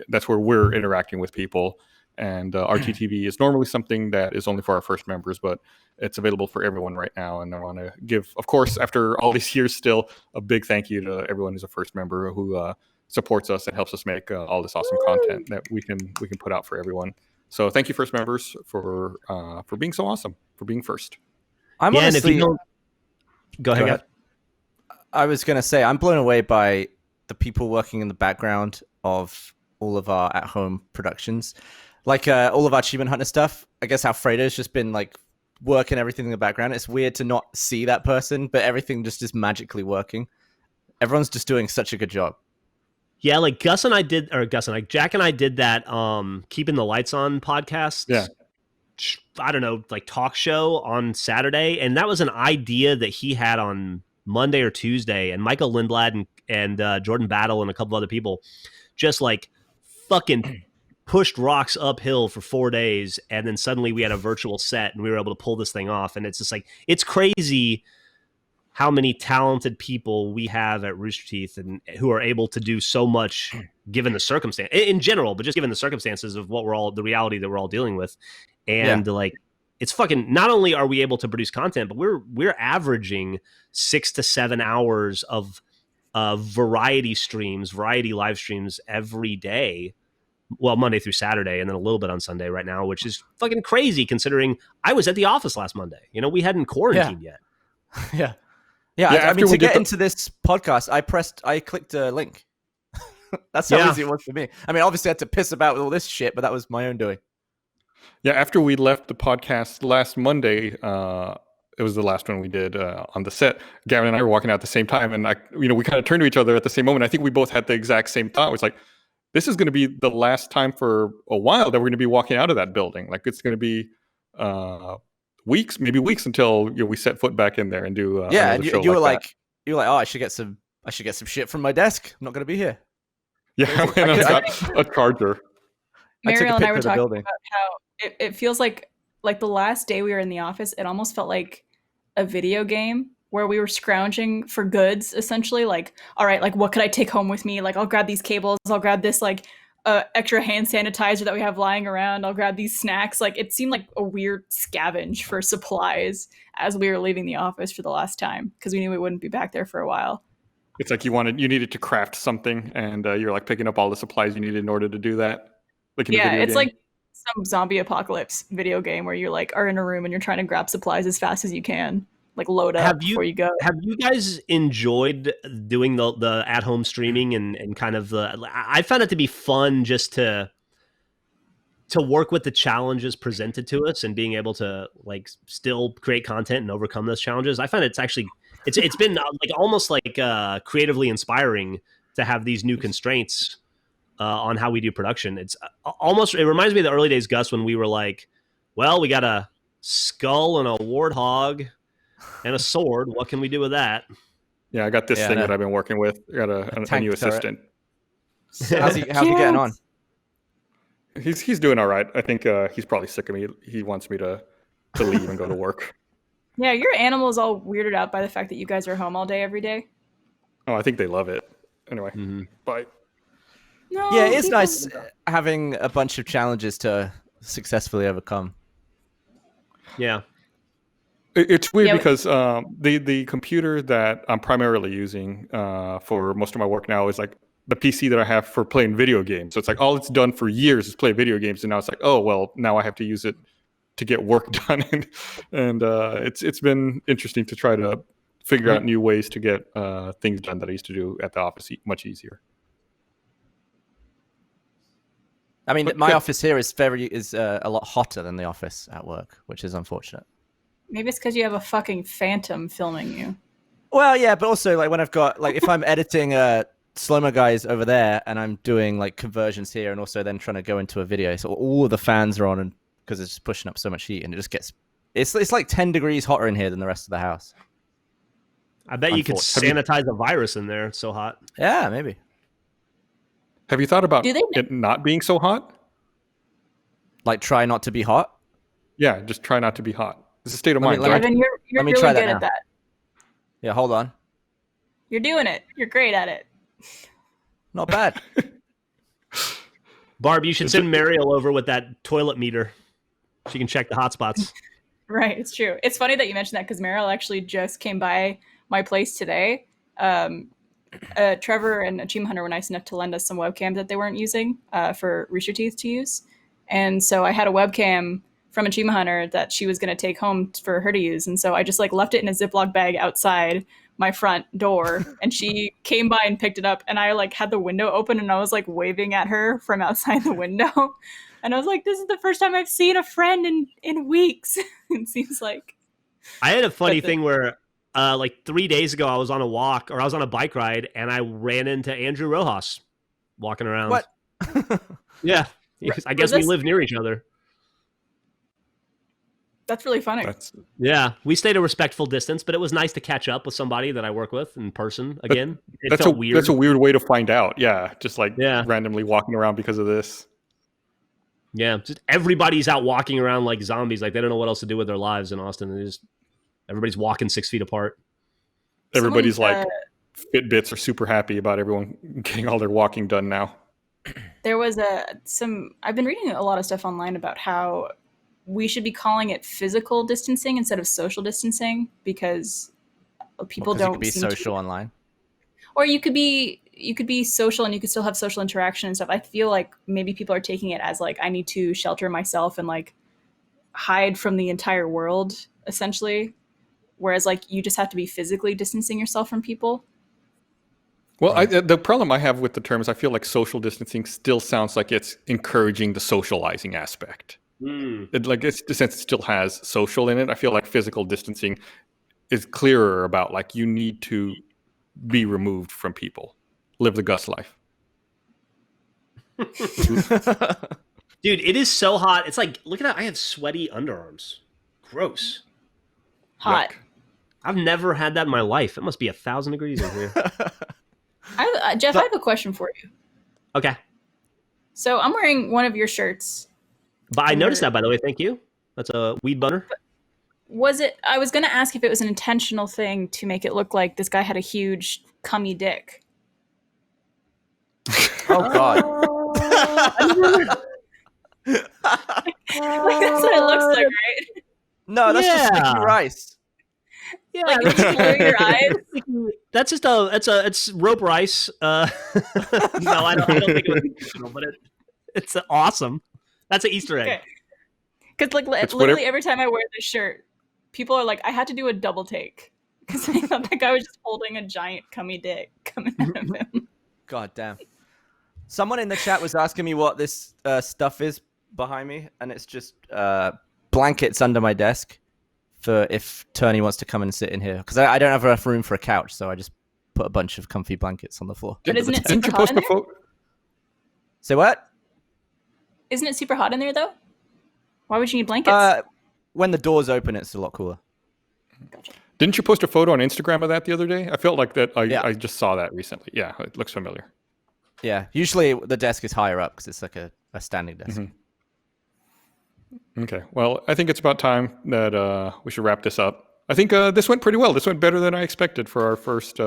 That's where we're interacting with people. And RTTV is normally something that is only for our first members, but it's available for everyone right now. And I want to give, of course, after all these years, still a big thank you to everyone who's a first member who supports us and helps us make all this awesome content that we can put out for everyone. So thank you, first members, for being so awesome, for being first. I'm Yeah, and if honestly. you don't, go ahead. ahead. I was gonna say I'm blown away by the people working in the background of all of our at-home productions, like all of our Achievement Hunter stuff. I guess Alfredo's just been like working everything in the background. It's weird to not see that person, but everything just is magically working. Everyone's just doing such a good job. Yeah, like Jack and I did that Keeping the Lights On podcast. Yeah. I don't know, like talk show on Saturday. And that was an idea that he had on Monday or Tuesday. And Michael Lindblad and Jordan Battle and a couple other people just like fucking pushed rocks uphill for 4 days. And then suddenly we had a virtual set and we were able to pull this thing off. And it's just like, it's crazy how many talented people we have at Rooster Teeth and who are able to do so much given the circumstance in general, but just given the circumstances of the reality that we're all dealing with. And like, it's fucking, not only are we able to produce content, but we're averaging 6 to 7 hours of variety live streams every day. Well, Monday through Saturday, and then a little bit on Sunday right now, which is fucking crazy considering I was at the office last Monday. We hadn't quarantined yet. Yeah. Yeah, I mean, after we to get did the- into this podcast, I clicked a link. That's how Yeah. easy it was for me. I mean, obviously I had to piss about with all this shit, but that was my own doing. Yeah, after we left the podcast last Monday, it was the last one we did on the set. Gavin and I were walking out at the same time, and we kind of turned to each other at the same moment. I think we both had the exact same thought. It was like, this is going to be the last time for a while that we're going to be walking out of that building. Like it's going to be maybe weeks until we set foot back in there and do. Yeah, another and show you were that. like, oh, I should get some shit from my desk. I'm not going to be here. Yeah, I went and got a charger. I took a Mariel and I picture were of the talking building. about how it feels like the last day we were in the office, it almost felt like a video game where we were scrounging for goods, essentially. Like, all right, like what could I take home with me? Like, I'll grab these cables, I'll grab this like extra hand sanitizer that we have lying around, I'll grab these snacks. Like, it seemed like a weird scavenge for supplies as we were leaving the office for the last time because we knew we wouldn't be back there for a while. It's like you needed to craft something, and you're like picking up all the supplies you needed in order to do that. Like in a Yeah, video it's game. like some zombie apocalypse video game where you're like are in a room and you're trying to grab supplies as fast as you can, like load up before you go. Have you guys enjoyed doing the at-home streaming and kind of I found it to be fun just to work with the challenges presented to us and being able to like still create content and overcome those challenges. I find it's actually it's been like almost like creatively inspiring to have these new constraints on how we do production. It's almost, it reminds me of the early days, Gus, when we were like, well, we got a skull and a warthog and a sword. What can we do with that? Yeah, I got this thing no. that I've been working with. I got a tank new turret. assistant. How's he getting on? He's doing all right. I think he's probably sick of me. He wants me to leave and go to work. Yeah, your animal is all weirded out by the fact that you guys are home all day every day. Oh, I think they love it. Anyway, bye. No, Yeah, it's people- nice having a bunch of challenges to successfully overcome. Yeah. It's weird Yeah, because the computer that I'm primarily using for most of my work now is like the PC that I have for playing video games. So it's like all it's done for years is play video games, and now it's like, oh well, now I have to use it to get work done, and it's been interesting to try to figure out new ways to get things done that I used to do at the office much easier. I mean, But my good. office here is a lot hotter than the office at work, which is unfortunate. Maybe it's because you have a fucking phantom filming you. Well, yeah, but also like when I've got like if I'm editing slow-mo guys over there and I'm doing like conversions here and also then trying to go into a video, so all of the fans are on and because it's just pushing up so much heat and it just gets it's like 10 degrees hotter in here than the rest of the house. I bet you could Unfortunately. sanitize a virus in there. It's so hot. Yeah, maybe. Have you thought about Do they- it not being so hot? Like, try not to be hot. Yeah, just try not to be hot. It's a state of Let me- mind. let me- Don't- Evan, you're let me really try that good now. at that. Yeah, hold on. You're doing it. You're great at it. Not bad. Barb, you should send Mariel over with that toilet meter. She can check the hot spots. Right, it's true. It's funny that you mentioned that because Meryl actually just came by my place today. Trevor and Achievement Hunter were nice enough to lend us some webcams that they weren't using for Rooster Teeth to use. And so I had a webcam from Achievement Hunter that she was going to take home for her to use. And so I just like left it in a Ziploc bag outside my front door, and she came by and picked it up, and I like had the window open and I was like waving at her from outside the window. And I was like, this is the first time I've seen a friend in weeks. It seems like. I had a funny But the- thing where, like 3 days ago, I was on a walk or I was on a bike ride and I ran into Andrew Rojas walking around. What? Yeah. I guess we this- live near each other. That's really funny. That's Yeah. We stayed a respectful distance, but it was nice to catch up with somebody that I work with in person again. It that's felt weird. That's a weird way to find out. Yeah, just like Yeah. randomly walking around because of this. Yeah. Just everybody's out walking around like zombies. Like they don't know what else to do with their lives in Austin. Everybody's walking 6 feet apart. Everybody's Someone, like Fitbits are super happy about everyone getting all their walking done now. there was I've been reading a lot of stuff online about how we should be calling it physical distancing instead of social distancing because people 'Cause you don't could be seem social online. or you could be social and you could still have social interaction and stuff. I feel like maybe people are taking it as like I need to shelter myself and like hide from the entire world essentially, whereas like you just have to be physically distancing yourself from people. Well, the problem I have with the term is I feel like social distancing still sounds like it's encouraging the socializing aspect. Since it still has social in it, I feel like physical distancing is clearer about like you need to be removed from people, live the Gus life. Dude, it is so hot. It's like, look at that. I have sweaty underarms. Gross. Hot. Yuck. I've never had that in my life. It must be 1,000 degrees in here. Jeff, I have a question for you. Okay. So I'm wearing one of your shirts. But I noticed that, by the way. Thank you. That's a weed bunner. I was going to ask if it was an intentional thing to make it look like this guy had a huge cummy dick. Oh God. Like, that's what it looks like, right? No, that's just sticky Yeah. rice. Yeah, Like, you just blur your eyes. that's just it's rope rice. No, I don't think it was intentional, but it's awesome. That's an Easter egg. Okay. Because like It's literally whatever- every time I wear this shirt, people are like, I had to do a double take because I thought that guy was just holding a giant cummy dick coming out of him. God damn. Someone in the chat was asking me what this stuff is behind me, and it's just blankets under my desk for if Turney wants to come and sit in here. Because I don't have enough room for a couch, so I just put a bunch of comfy blankets on the floor. But isn't it Didn't super you hot post in a there? photo? Say what? Isn't it super hot in there though? Why would you need blankets? When the doors open, it's a lot cooler. Didn't you post a photo on Instagram of that the other day? I felt like that. Yeah. I just saw that recently. Yeah, it looks familiar. Yeah, usually the desk is higher up because it's like a standing desk. Okay. Well, I think it's about time that we should wrap this up. I think this went pretty well. This went better than I expected for our first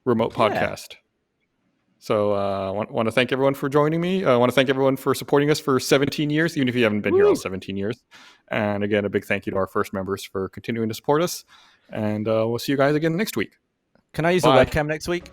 remote podcast. So I want to thank everyone for joining me. I want to thank everyone for supporting us for 17 years, even if you haven't been here all 17 years. And again, a big thank you to our first members for continuing to support us. And we'll see you guys again next week. Can I use Bye. a webcam next week?